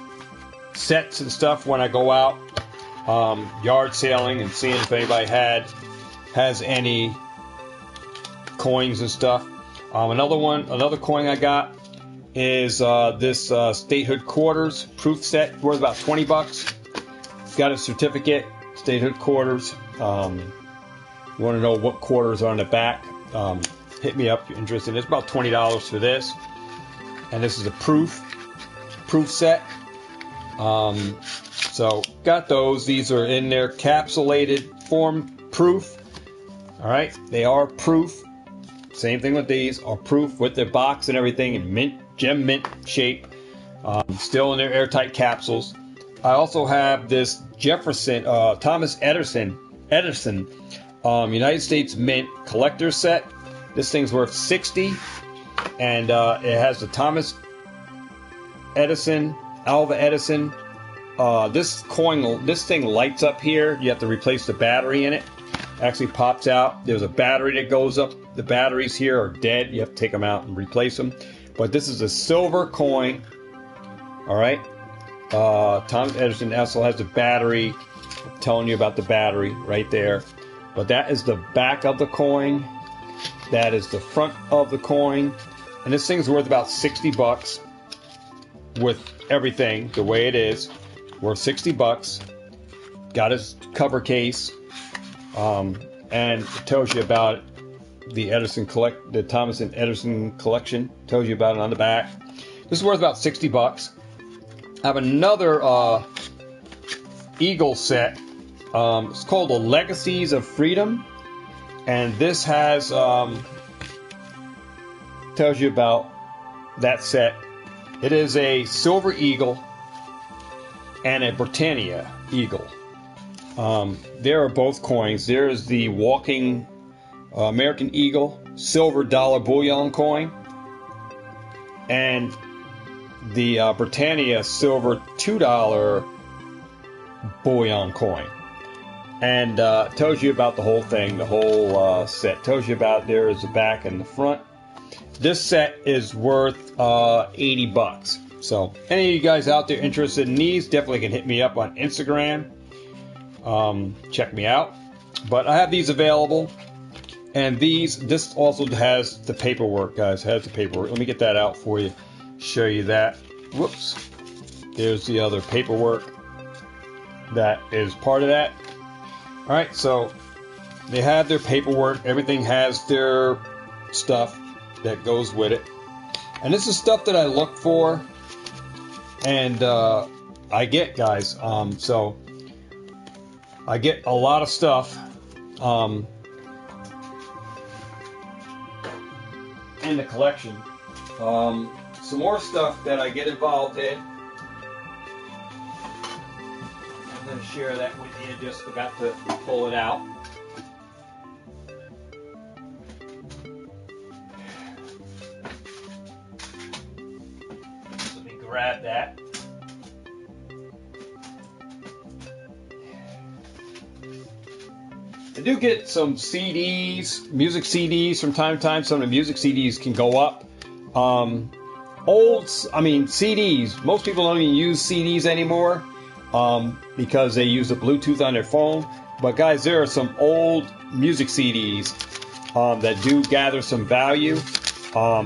sets and stuff when I go out yard sailing and seeing if anybody has any coins and stuff. Another coin I got is this statehood quarters proof set, worth about $20. Got a certificate, statehood quarters. You want to know what quarters are on the back? Hit me up if you're interested. It's about $20 for this, and this is a proof set. So got those. These are in their capsulated form, proof. All right, they are proof. Same thing with these, are proof with their box and everything in gem mint shape. Still in their airtight capsules. I also have this Jefferson, Thomas Edison, United States Mint collector set. This thing's worth $60, and it has the Thomas Edison, Alva Edison. This thing lights up here. You have to replace the battery in it. Actually pops out. There's a battery that goes up. The batteries here are dead. You have to take them out and replace them. But this is a silver coin. All right. Thomas Edison also has the battery. I'm telling you about the battery right there. But that is the back of the coin. That is the front of the coin. And this thing's worth about $60 with everything the way it is. Worth $60. Got his cover case. And it tells you about the the Thomas and Edison collection. Tells you about it on the back. This is worth about $60. I have another Eagle set. It's called the Legacies of Freedom, and this has tells you about that set. It is a silver eagle and a Britannia eagle. There are both coins. There is the walking American Eagle silver dollar bullion coin, and the Britannia silver $2 bullion coin. And tells you about the whole thing, the whole set. Tells you about there is the back and the front. This set is worth $80. So any of you guys out there interested in these, definitely can hit me up on Instagram. Check me out. But I have these available. And this also has the paperwork, guys. Has the paperwork. Let me get that out for you. Show you that. Whoops. There's the other paperwork that is part of that. All right, so they have their paperwork. Everything has their stuff that goes with it. And this is stuff that I look for, and I get, guys. So I get a lot of stuff in the collection. Some more stuff that I get involved in. I'm going to share that with you. Just forgot to pull it out. Let me grab that. I do get some CDs, music CDs from time to time. Some of the music CDs can go up. CDs. Most people don't even use CDs anymore because they use the Bluetooth on their phone. But guys, there are some old music CDs that do gather some value.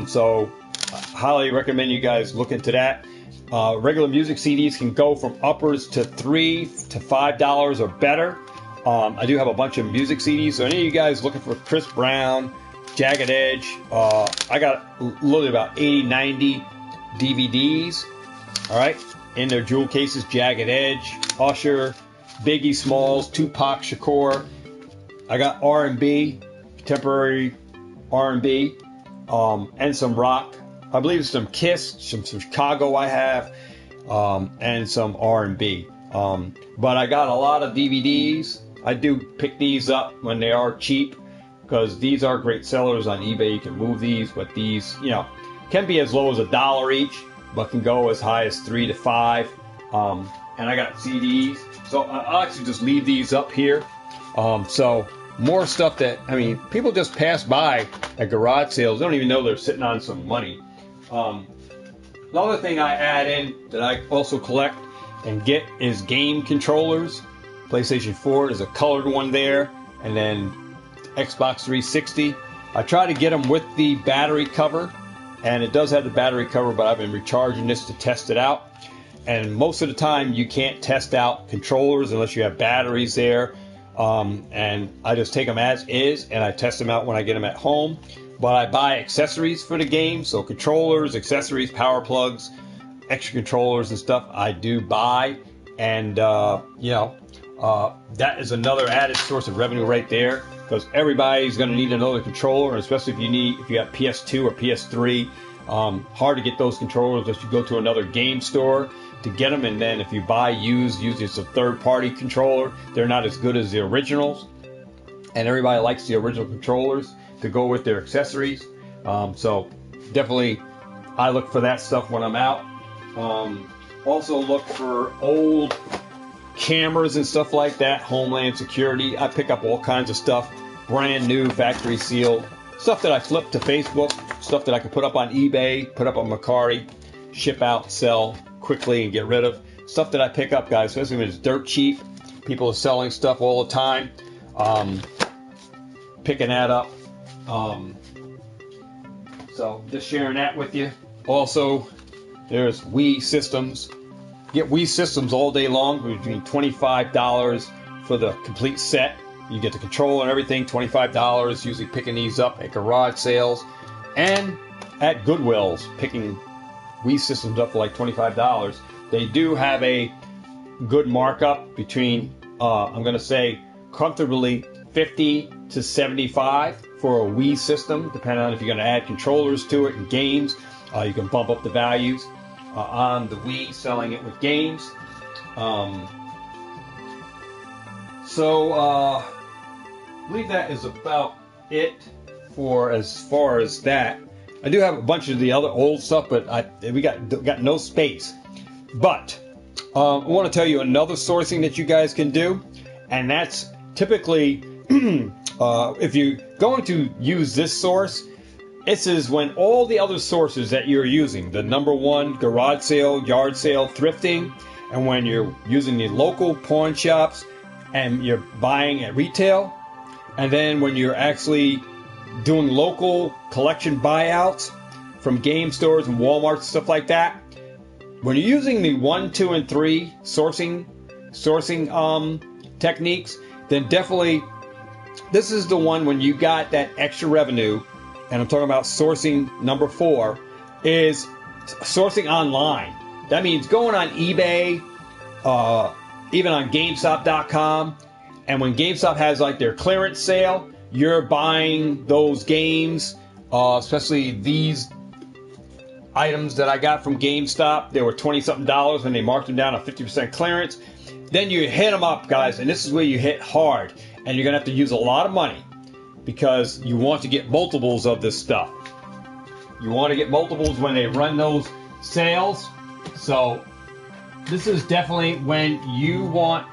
So I highly recommend you guys look into that. Regular music CDs can go from uppers to $3 to $5 or better. I do have a bunch of music CDs. So any of you guys looking for Chris Brown, Jagged Edge, I got literally about 80, 90 DVDs, all right, in their jewel cases. Jagged Edge, Usher, Biggie Smalls, Tupac Shakur. I got R&B, contemporary R&B, and some rock. I believe some Kiss, some Chicago I have, and some R&B. But I got a lot of DVDs. I do pick these up when they are cheap, because these are great sellers on eBay. You can move these, but these, can be as low as $1 each, but can go as high as $3 to $5. And I got CDs, so I'll actually just leave these up here. So more stuff that, people just pass by at garage sales. They don't even know they're sitting on some money. Another thing I add in that I also collect and get is game controllers. PlayStation 4 is a colored one there, and then Xbox 360. I try to get them with the battery cover, and it does have the battery cover, but I've been recharging this to test it out. And most of the time you can't test out controllers unless you have batteries there. And I just take them as is, and I test them out when I get them at home. But I buy accessories for the game, so controllers, accessories, power plugs, extra controllers and stuff I do buy. And that is another added source of revenue right there, because everybody's going to need another controller, and especially if you have PS2 or PS3. Hard to get those controllers unless you go to another game store to get them. And then if you buy used, usually it's a third-party controller. They're not as good as the originals, and everybody likes the original controllers to go with their accessories. So definitely I look for that stuff when I'm out. Also look for old cameras and stuff like that, Homeland Security. I pick up all kinds of stuff, brand new, factory sealed, stuff that I flip to Facebook, stuff that I can put up on eBay, put up on Mercari, ship out, sell quickly and get rid of. Stuff that I pick up, guys, especially when it's dirt cheap. People are selling stuff all the time. Picking that up. So just sharing that with you. Also, there's Wii systems. Get Wii systems all day long, between $25 for the complete set. You get the controller and everything, $25. Usually picking these up at garage sales and at Goodwills, picking Wii systems up for like $25. They do have a good markup between, I'm going to say, comfortably $50 to $75 for a Wii system, depending on if you're going to add controllers to it and games. You can bump up the values on the Wii, selling it with games. I believe that is about it for as far as that. I do have a bunch of the other old stuff, but we got no space. But I want to tell you another sourcing that you guys can do, and that's typically if you're going to use this source, this is when all the other sources that you're using, the number one, garage sale, yard sale, thrifting, and when you're using the local pawn shops and you're buying at retail, and then when you're actually doing local collection buyouts from game stores and Walmart and stuff like that. When you're using the 1, 2, and 3 sourcing techniques, then definitely this is the one when you got that extra revenue, and I'm talking about sourcing number 4, is sourcing online. That means going on eBay, even on GameStop.com, and when GameStop has like their clearance sale, you're buying those games, especially these items that I got from GameStop. They were $20-something and they marked them down on 50% clearance. Then you hit them up, guys, and this is where you hit hard. And you're going to have to use a lot of money because you want to get multiples of this stuff. You want to get multiples when they run those sales. So this is definitely when you want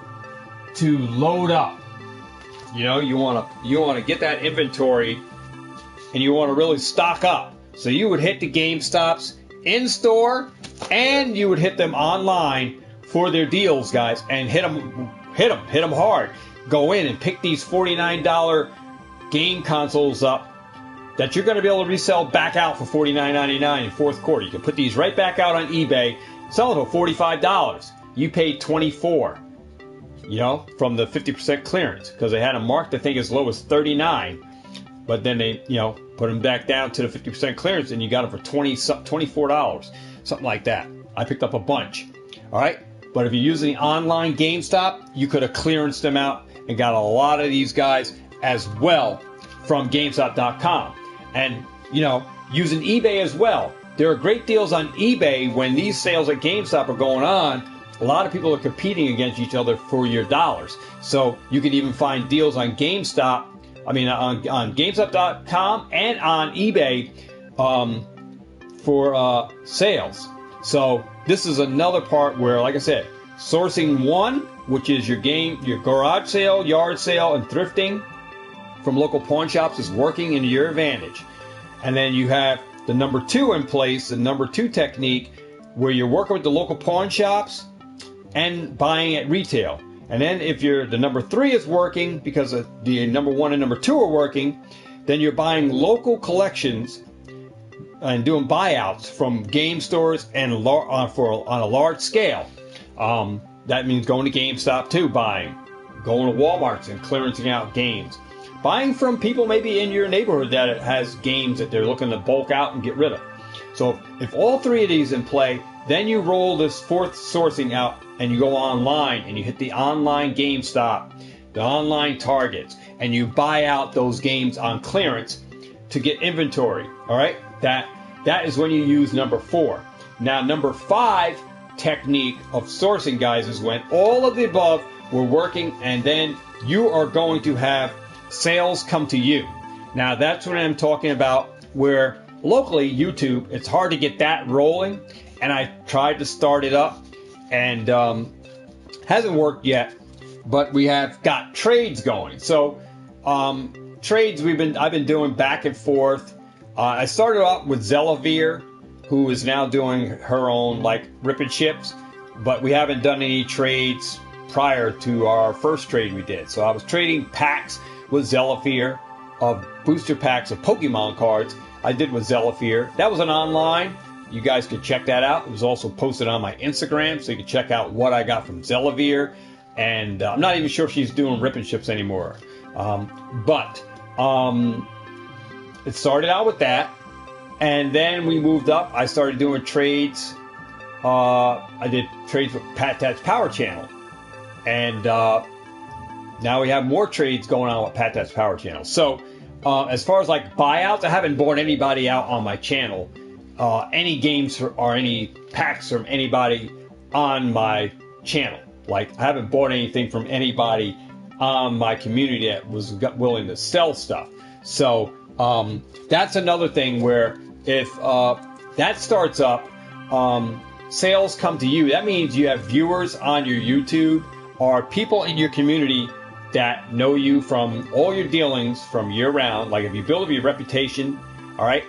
to load up. You know, you want to get that inventory and you want to really stock up. So you would hit the GameStops in store and you would hit them online for their deals, guys, and hit them hard. Go in and pick these $49 game consoles up that you're going to be able to resell back out for $49.99 in fourth quarter. You can put these right back out on eBay, sell them for $45. You paid $24, you know, from the 50% clearance because they had them marked, I think, as low as $39. But then they, you know, put them back down to the 50% clearance and you got them for $24, something like that. I picked up a bunch. All right. But if you're using online GameStop, you could have clearanced them out and got a lot of these guys as well from GameStop.com. And, you know, using eBay as well. There are great deals on eBay when these sales at GameStop are going on. A lot of people are competing against each other for your dollars. So you can even find deals on GameStop. I mean, on GameStop.com and on eBay for sales. So this is another part where, like I said, sourcing 1, which is your garage sale, yard sale, and thrifting from local pawn shops is working in your advantage. And then you have the number 2 in place, the number 2 technique, where you're working with the local pawn shops and buying at retail. And then if the number 3 is working because the number 1 and number 2 are working, then you're buying local collections and doing buyouts from game stores and on a large scale. That means going to GameStop too, buying, going to Walmart and clearancing out games, buying from people maybe in your neighborhood that has games that they're looking to bulk out and get rid of. So if all 3 of these in play, then you roll this 4th sourcing out and you go online and you hit the online GameStop, the online Targets, and you buy out those games on clearance to get inventory. All right, that is when you use number 4. Now, number 5 technique of sourcing, guys, is when all of the above were working, and then you are going to have sales come to you. Now, that's what I'm talking about, where locally, YouTube, it's hard to get that rolling, and I tried to start it up, and hasn't worked yet, but we have got trades going. So, trades I've been doing back and forth. I started out with Zellavir, who is now doing her own like rip and ships, but we haven't done any trades prior to our first trade we did. So I was trading packs with Zellavir of booster packs of Pokemon cards. I did with Zellavir. That was an online. You guys could check that out. It was also posted on my Instagram, so you can check out what I got from Zellavir. And I'm not even sure if she's doing rip and ships anymore. But it started out with that, and then we moved up. I started doing trades. I did trades with Pat Tat's Power Channel, and now we have more trades going on with Pat Tat's Power Channel. So as far as like buyouts, I haven't bought anybody out on my channel. Any games or any packs from anybody on my channel. Like, I haven't bought anything from anybody on my community that was willing to sell stuff. So that's another thing where if that starts up, sales come to you. That means you have viewers on your YouTube or people in your community that know you from all your dealings from year round. Like if you build up your reputation, all right,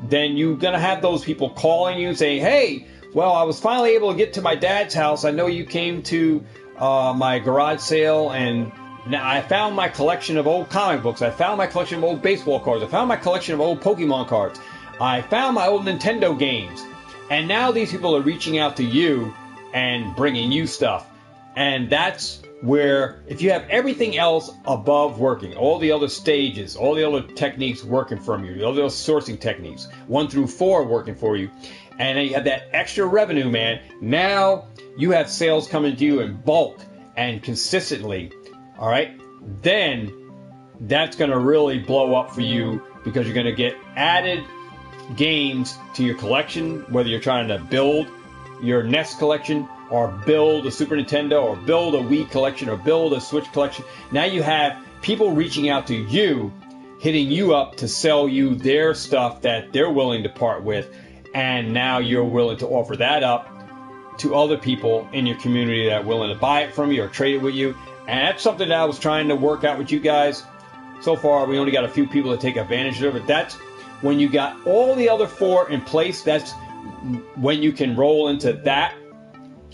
then you're going to have those people calling you saying, hey, well, I was finally able to get to my dad's house. I know you came to my garage sale and Now, I found my collection of old comic books. I found my collection of old baseball cards. I found my collection of old Pokemon cards. I found my old Nintendo games. And now these people are reaching out to you and bringing you stuff. And that's where, if you have everything else above working, all the other stages, all the other techniques working for you, all the other sourcing techniques, 1 through 4 working for you, and then you have that extra revenue, man, now you have sales coming to you in bulk and consistently, all right, then that's going to really blow up for you because you're going to get added games to your collection, whether you're trying to build your NES collection or build a Super Nintendo or build a Wii collection or build a Switch collection. Now you have people reaching out to you, hitting you up to sell you their stuff that they're willing to part with, and now you're willing to offer that up to other people in your community that are willing to buy it from you or trade it with you. And that's something that I was trying to work out with you guys. So far, we only got a few people to take advantage of it. That's when you got all the other 4 in place. That's when you can roll into that,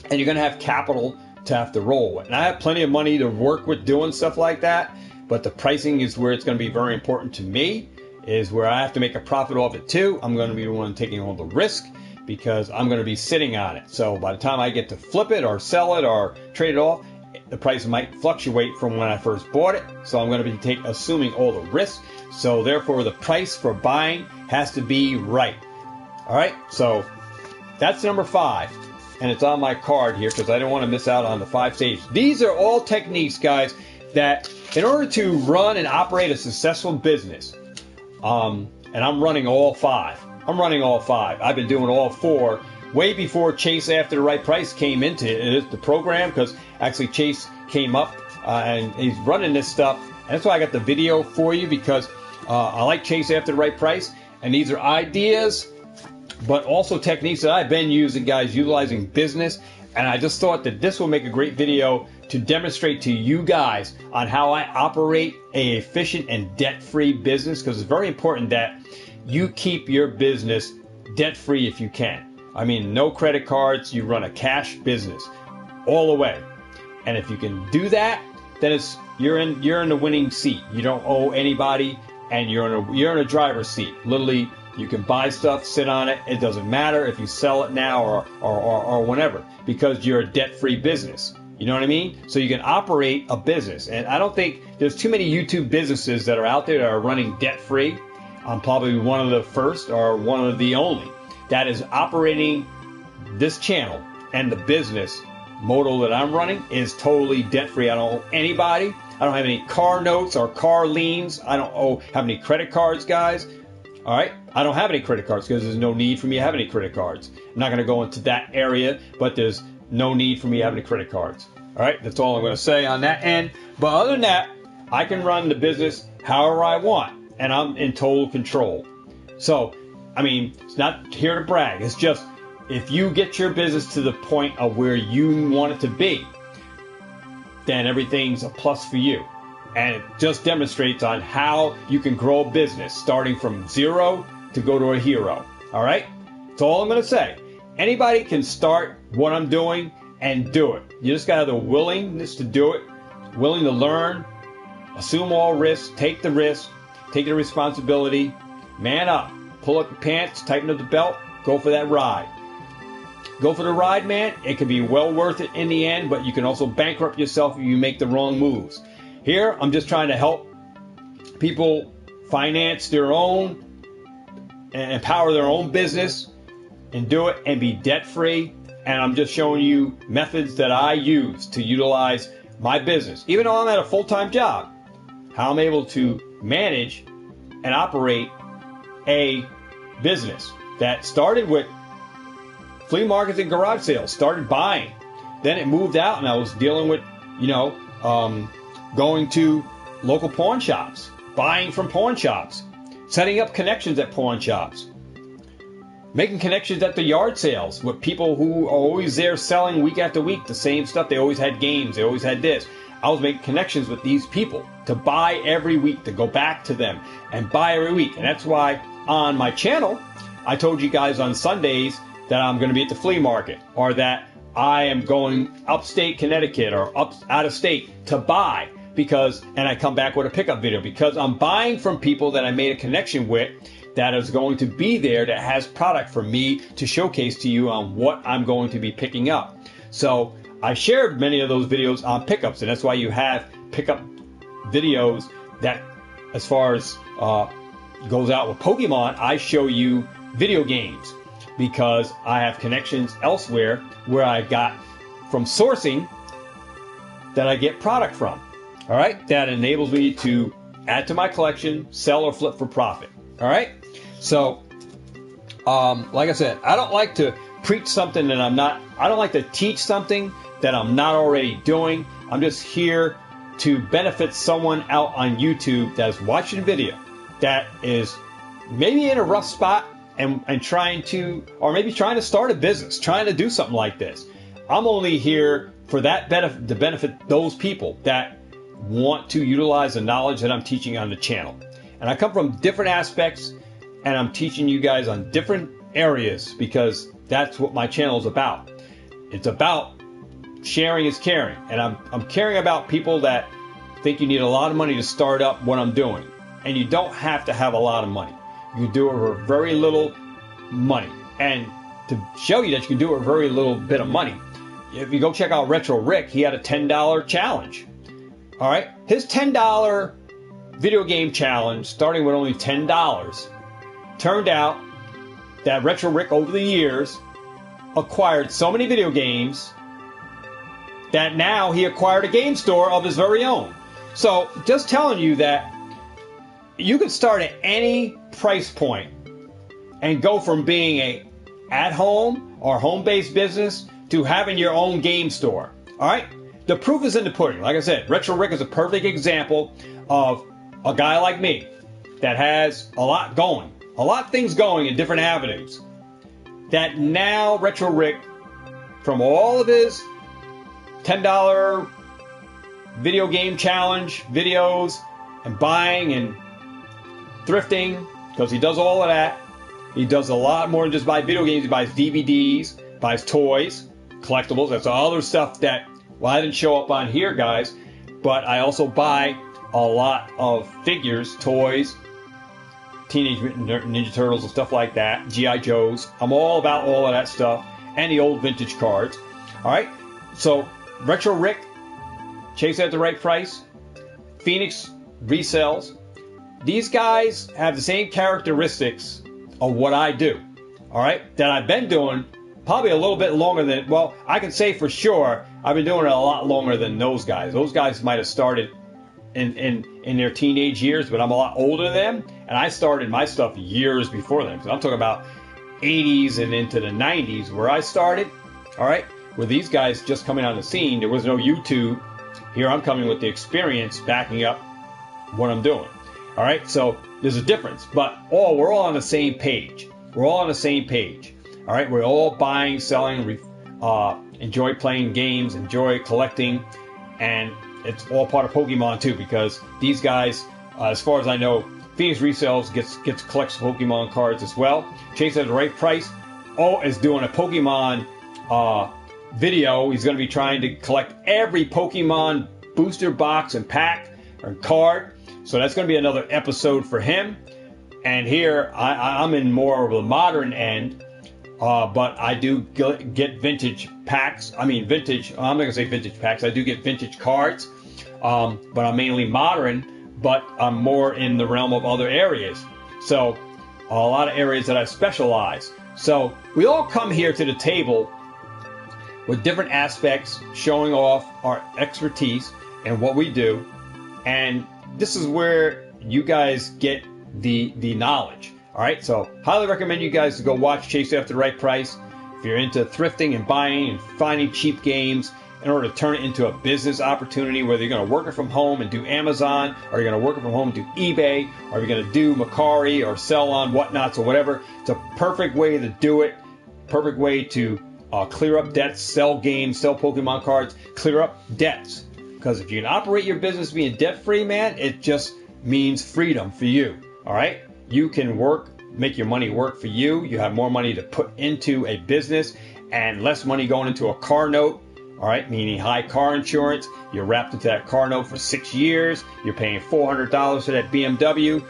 and you're going to have capital to have to roll with. And I have plenty of money to work with doing stuff like that, but the pricing is where it's going to be very important to me, is where I have to make a profit off it too. I'm going to be the one taking all the risk because I'm going to be sitting on it. So by the time I get to flip it or sell it or trade it off, the price might fluctuate from when I first bought it. So I'm going to be assuming all the risk. So therefore, the price for buying has to be right. All right, so that's number 5. And it's on my card here because I don't want to miss out on the 5 stages. These are all techniques, guys, that in order to run and operate a successful business, and I'm running all 5. I've been doing all 4 way before Chase After the Right Price came into the program, because actually Chase came up and he's running this stuff. And that's why I got the video for you, because I like Chase After the Right Price. And these are ideas, but also techniques that I've been using, guys, utilizing business. And I just thought that this will make a great video to demonstrate to you guys on how I operate a efficient and debt-free business, because it's very important that you keep your business debt-free if you can. I mean, no credit cards. You run a cash business all the way. And if you can do that, then you're in the winning seat. You don't owe anybody, and you're in a driver's seat. Literally, you can buy stuff, sit on it. It doesn't matter if you sell it now or whenever, because you're a debt-free business. You know what I mean? So you can operate a business. And I don't think there's too many YouTube businesses that are out there that are running debt-free. I'm probably one of the first or one of the only that is operating this channel, and the business model that I'm running is totally debt-free. I don't owe anybody. I don't have any car notes or car liens. I don't have any credit cards, guys. All right? I don't have any credit cards because there's no need for me to have any credit cards. I'm not going to go into that area, but there's no need for me to have any credit cards. All right? That's all I'm going to say on that end. But other than that, I can run the business however I want, and I'm in total control. So, I mean, it's not here to brag. It's just, if you get your business to the point of where you want it to be, then everything's a plus for you. And it just demonstrates on how you can grow a business starting from 0 to go to a hero. All right? That's all I'm going to say. Anybody can start what I'm doing and do it. You just got to have the willingness to do it, willing to learn, assume all risks, take the responsibility, man up, pull up your pants, tighten up the belt, go for that ride. Go for the ride, man. It can be well worth it in the end, but you can also bankrupt yourself if you make the wrong moves. Here, I'm just trying to help people finance their own and empower their own business and do it and be debt-free. And I'm just showing you methods that I use to utilize my business. Even though I'm at a full-time job, how I'm able to manage and operate a business that started with flea markets and garage sales, started buying. Then it moved out, and I was dealing with, going to local pawn shops, buying from pawn shops, setting up connections at pawn shops, making connections at the yard sales with people who are always there selling week after week the same stuff. They always had games. They always had this. I was making connections with these people to buy every week, to go back to them and buy every week. And that's why on my channel, I told you guys on Sundays that I'm going to be at the flea market, or that I am going upstate Connecticut or out of state to buy and I come back with a pickup video because I'm buying from people that I made a connection with that is going to be there, that has product for me to showcase to you on what I'm going to be picking up. So I shared many of those videos on pickups, and that's why you have pickup videos that, as far as goes out with Pokemon, I show you video games because I have connections elsewhere where I got from sourcing that I get product from. All right, that enables me to add to my collection, sell or flip for profit. All right, so like I said, I don't like to preach something that I'm not. I don't like to teach something that I'm not already doing. I'm just here to benefit someone out on YouTube that's watching a video that is maybe in a rough spot and trying to, or maybe trying to start a business, trying to do something like this. I'm only here for that benefit, to benefit those people that want to utilize the knowledge that I'm teaching on the channel. And I come from different aspects, and I'm teaching you guys on different areas because that's what my channel is about. It's about sharing is caring, and I'm caring about people that think you need a lot of money to start up what I'm doing. And you don't have to have a lot of money. You can do it for very little money. And to show you that you can do it for very little bit of money, if you go check out Retro Rick, he had a $10 challenge. All right, his $10 video game challenge, starting with only $10, turned out that Retro Rick over the years acquired so many video games that now he acquired a game store of his very own. So just telling you that you can start at any price point and go from being a at-home or home-based business to having your own game store. All right? The proof is in the pudding. Like I said, Retro Rick is a perfect example of a guy like me that has a lot going, a lot of things going in different avenues. That now Retro Rick, from all of his $10 video game challenge videos and buying and thrifting, because he does all of that. He does a lot more than just buy video games. He buys DVDs, buys toys, collectibles. That's all other stuff that, well, I didn't show up on here, guys, but I also buy a lot of figures, toys, Teenage Mutant Ninja Turtles and stuff like that, G.I. Joes. I'm all about all of that stuff, and the old vintage cards. All right, so Retro Rick, Chase at the Right Price, Phoenix Resells. These guys have the same characteristics of what I do, all right, that I've been doing probably a little bit longer than, well, I can say for sure I've been doing it a lot longer than those guys. Those guys might have started in their teenage years, but I'm a lot older than them, and I started my stuff years before them. So I'm talking about 80s and into the 90s where I started, all right, with these guys just coming on the scene. There was no YouTube. Here I'm coming with the experience backing up what I'm doing. All right, so there's a difference, but we're all on the same page. We're all on the same page. All right, we're all buying, selling, enjoy playing games, enjoy collecting, and it's all part of Pokemon too, because these guys, as far as I know, Phoenix Resells collects Pokemon cards as well. Chase at the Right Price is doing a Pokemon video. He's going to be trying to collect every Pokemon booster box and pack or card. So that's going to be another episode for him. And here, I'm in more of the modern end, but I do get vintage packs. I mean, vintage, I'm not going to say vintage packs. I do get vintage cards, but I'm mainly modern, but I'm more in the realm of other areas. So a lot of areas that I specialize. So we all come here to the table with different aspects, showing off our expertise and what we do. And this is where you guys get the knowledge. All right, so highly recommend you guys to go watch Chase After the Right Price. If you're into thrifting and buying and finding cheap games in order to turn it into a business opportunity, whether you're going to work it from home and do Amazon, or you're going to work it from home and do eBay, or you're going to do Macari or sell on whatnots or whatever, it's a perfect way to do it. Perfect way to clear up debts, sell games, sell Pokemon cards, clear up debts. Because if you can operate your business being debt-free, man, it just means freedom for you. All right? You can make your money work for you. You have more money to put into a business and less money going into a car note All right, meaning high car insurance. You're wrapped into that car note for 6 years. You're paying $400 for that BMW.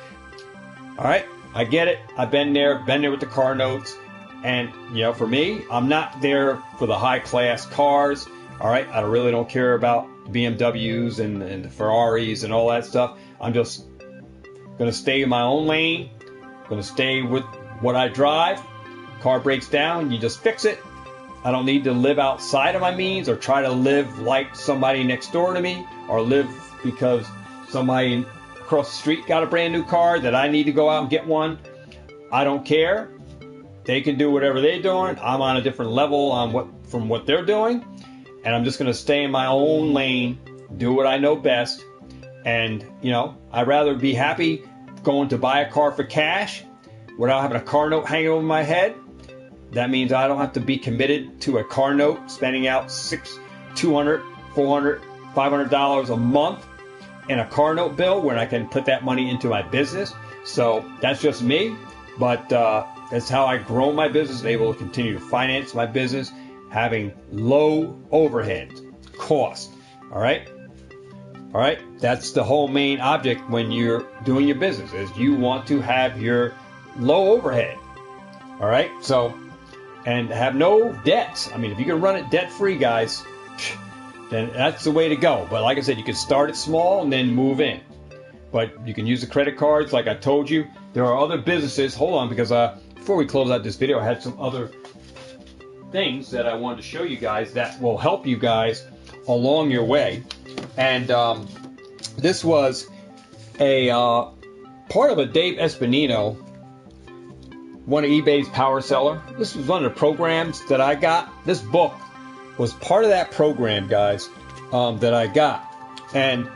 All right, I get it. I've been there with the car notes. And, you know, for me, I'm not there for the high class cars. All right, I really don't care about BMWs and the Ferraris and all that stuff. I'm just going to stay in my own lane. Going to stay with what I drive. Car breaks down, you just fix it. I don't need to live outside of my means or try to live like somebody next door to me or live because somebody across the street got a brand new car that I need to go out and get one. I don't care. They can do whatever they're doing. I'm on a different level from what they're doing. And I'm just going to stay in my own lane, do what I know best. And, you know, I'd rather be happy going to buy a car for cash without having a car note hanging over my head. That means I don't have to be committed to a car note, spending out $200, $400, $500 a month in a car note bill when I can put that money into my business. So that's just me. But that's how I grow my business, able to continue to finance my business, having low overhead cost. All right. That's the whole main object when you're doing your business is you want to have your low overhead. All right. So, and have no debts. I mean, if you can run it debt free, guys, then that's the way to go. But like I said, you can start it small and then move in. But you can use the credit cards, like I told you. There are other businesses. Hold on, because before we close out this video, I had some other things that I wanted to show you guys that will help you guys along your way. And this was a part of a Dave Espinino, one of eBay's power seller. This was one of the programs that I got. This book was part of that program, guys, that I got. And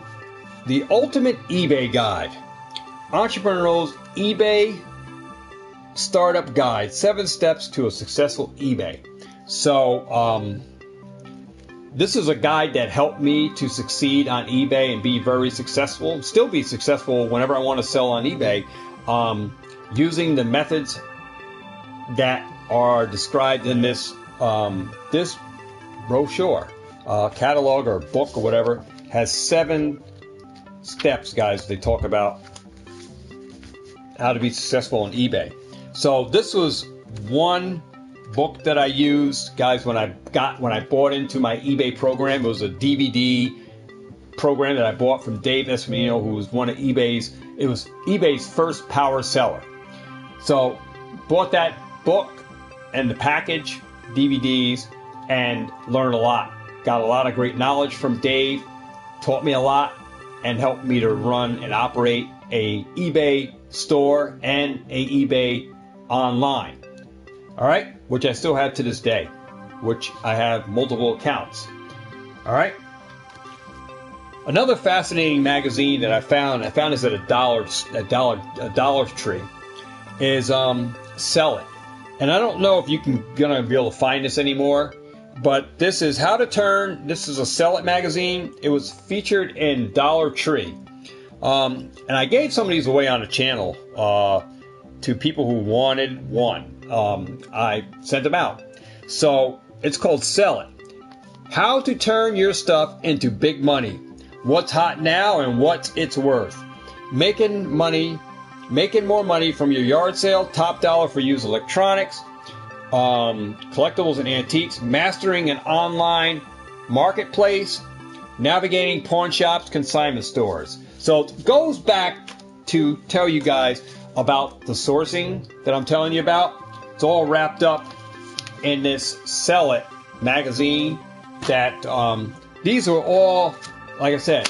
the Ultimate eBay Guide, Entrepreneur's eBay Startup Guide, 7 Steps to a Successful eBay. So this is a guide that helped me to succeed on eBay and be very successful, still be successful whenever I want to sell on eBay, using the methods that are described in this this brochure, catalog or book or whatever. Has 7 steps, guys. They talk about how to be successful on eBay. So this was one book that I used, guys, when I bought into my eBay program. It was a DVD program that I bought from Dave Espinino, who was one of eBay's first power seller. So bought that book and the package, DVDs, and learned a lot. Got a lot of great knowledge from Dave, taught me a lot, and helped me to run and operate a eBay store and a eBay online. All right, which I still have to this day, which I have multiple accounts. All right. Another fascinating magazine that I found this at a Dollar Tree, is Sell It. And I don't know if you gonna be able to find this anymore, but this is this is a Sell It magazine. It was featured in Dollar Tree. And I gave some of these away on the channel to people who wanted one. I sent them out. So it's called Sell It. How to turn your stuff into big money. What's hot now and what it's worth. Making more money from your yard sale. Top dollar for used electronics. Collectibles and antiques. Mastering an online marketplace. Navigating pawn shops, consignment stores. So it goes back to tell you guys about the sourcing that I'm telling you about. It's all wrapped up in this Sell It magazine that these are all, like I said,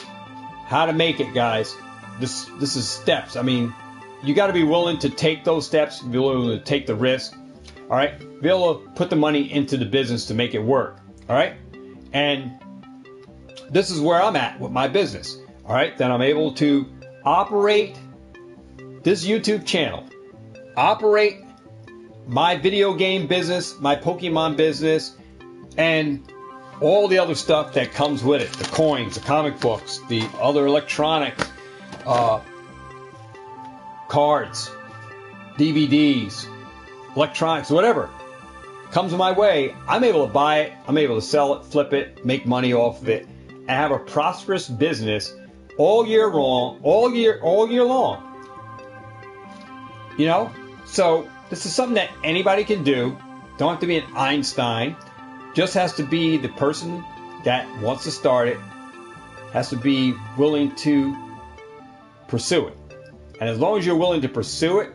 how to make it, guys. This is steps. I mean, you got to be willing to take those steps, be willing to take the risk. All right, be able to put the money into the business to make it work. All right, and this is where I'm at with my business. All right, then I'm able to operate this YouTube channel, operate my video game business, my Pokemon business, and all the other stuff that comes with it, the coins, the comic books, the other electronics, cards, DVDs, electronics, whatever. comes my way, I'm able to buy it, I'm able to sell it, flip it, make money off of it, and have a prosperous business all year long, all year long. You know? So this is something that anybody can do. Don't have to be an Einstein. Just has to be the person that wants to start it, has to be willing to pursue it. And as long as you're willing to pursue it,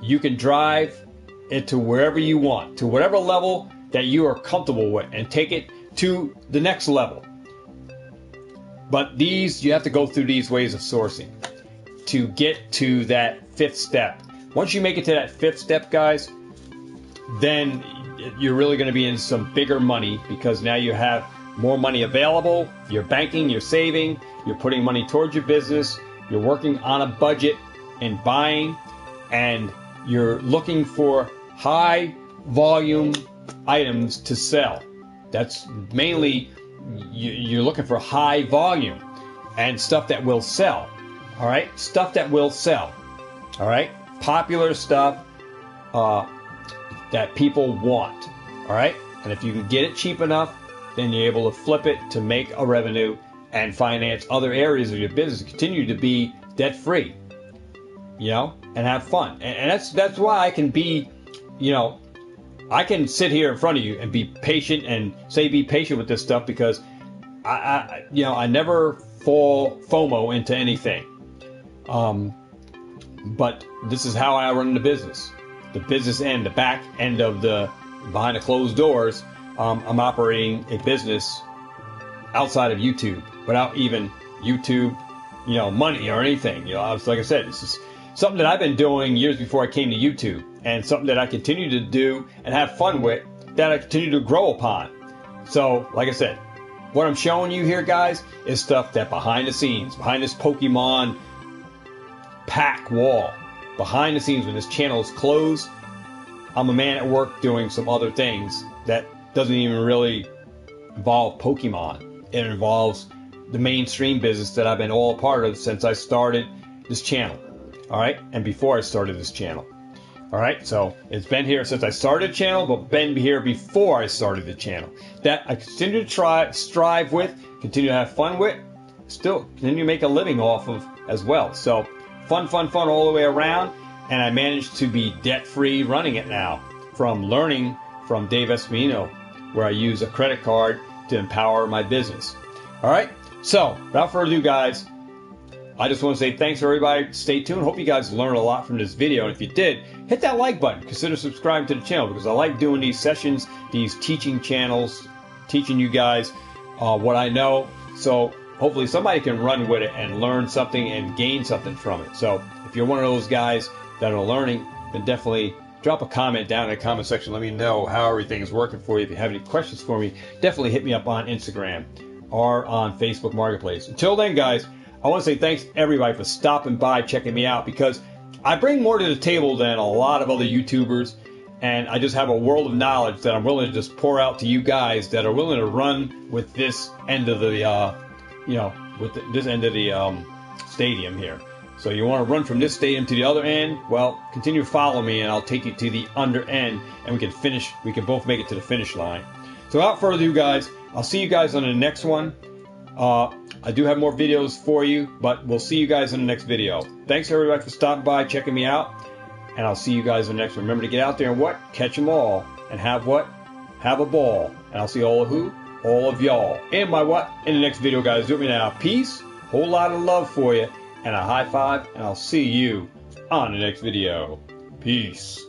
you can drive it to wherever you want, to whatever level that you are comfortable with, and take it to the next level. But you have to go through these ways of sourcing to get to that fifth step. Once you make it to that fifth step, guys, then you're really going to be in some bigger money, because now you have more money available. You're banking, you're saving, you're putting money towards your business, you're working on a budget and buying, and you're looking for high volume items to sell. That's mainly, you're looking for high volume and stuff that will sell. All right? Stuff that will sell. All right? Popular stuff that people want. All right? And if you can get it cheap enough, then you're able to flip it to make a revenue and finance other areas of your business, continue to be debt free, you know, and have fun. And that's why I can be, you know, I can sit here in front of you and be patient and say be patient with this stuff, because I never fall FOMO into anything. But this is how I run the business end, the back end of the behind the closed doors. I'm operating a business outside of YouTube, without even YouTube, you know, money or anything. You know, like I said, this is something that I've been doing years before I came to YouTube, and something that I continue to do and have fun with, that I continue to grow upon. So, like I said, what I'm showing you here, guys, is stuff that behind the scenes, behind this Pokemon pack wall, behind the scenes when this channel is closed, I'm a man at work doing some other things that doesn't even really involve Pokemon. It involves the mainstream business that I've been all a part of since I started this channel. All right? And before I started this channel. All right? So it's been here since I started the channel, but been here before I started the channel. That I continue to strive with, continue to have fun with, still continue to make a living off of as well. So fun all the way around. And I managed to be debt-free running it now, from learning from Dave Espino, where I use a credit card to empower my business. All right? So, without further ado, guys, I just want to say thanks to everybody. Stay tuned. Hope you guys learned a lot from this video. And if you did, hit that like button. Consider subscribing to the channel, because I like doing these sessions, these teaching channels, teaching you guys what I know. So hopefully somebody can run with it and learn something and gain something from it. So if you're one of those guys that are learning, then definitely drop a comment down in the comment section. Let me know how everything is working for you. If you have any questions for me, definitely hit me up on Instagram or on Facebook Marketplace. Until then, guys, I want to say thanks to everybody for stopping by, checking me out, because I bring more to the table than a lot of other YouTubers, and I just have a world of knowledge that I'm willing to just pour out to you guys that are willing to run with this end of the, this end of the stadium here. So you want to run from this stadium to the other end? Well, continue to follow me, and I'll take you to the under end, and we can finish. We can both make it to the finish line. So without further ado, guys, I'll see you guys on the next one. I do have more videos for you, but we'll see you guys in the next video. Thanks everybody for stopping by, checking me out, and I'll see you guys in the next one. Remember to get out there and what? Catch them all, and have what? Have a ball. And I'll see all of who? All of y'all. And my what? In the next video, guys. Do it me now. Peace. Whole lot of love for you. And a high five, and I'll see you on the next video. Peace.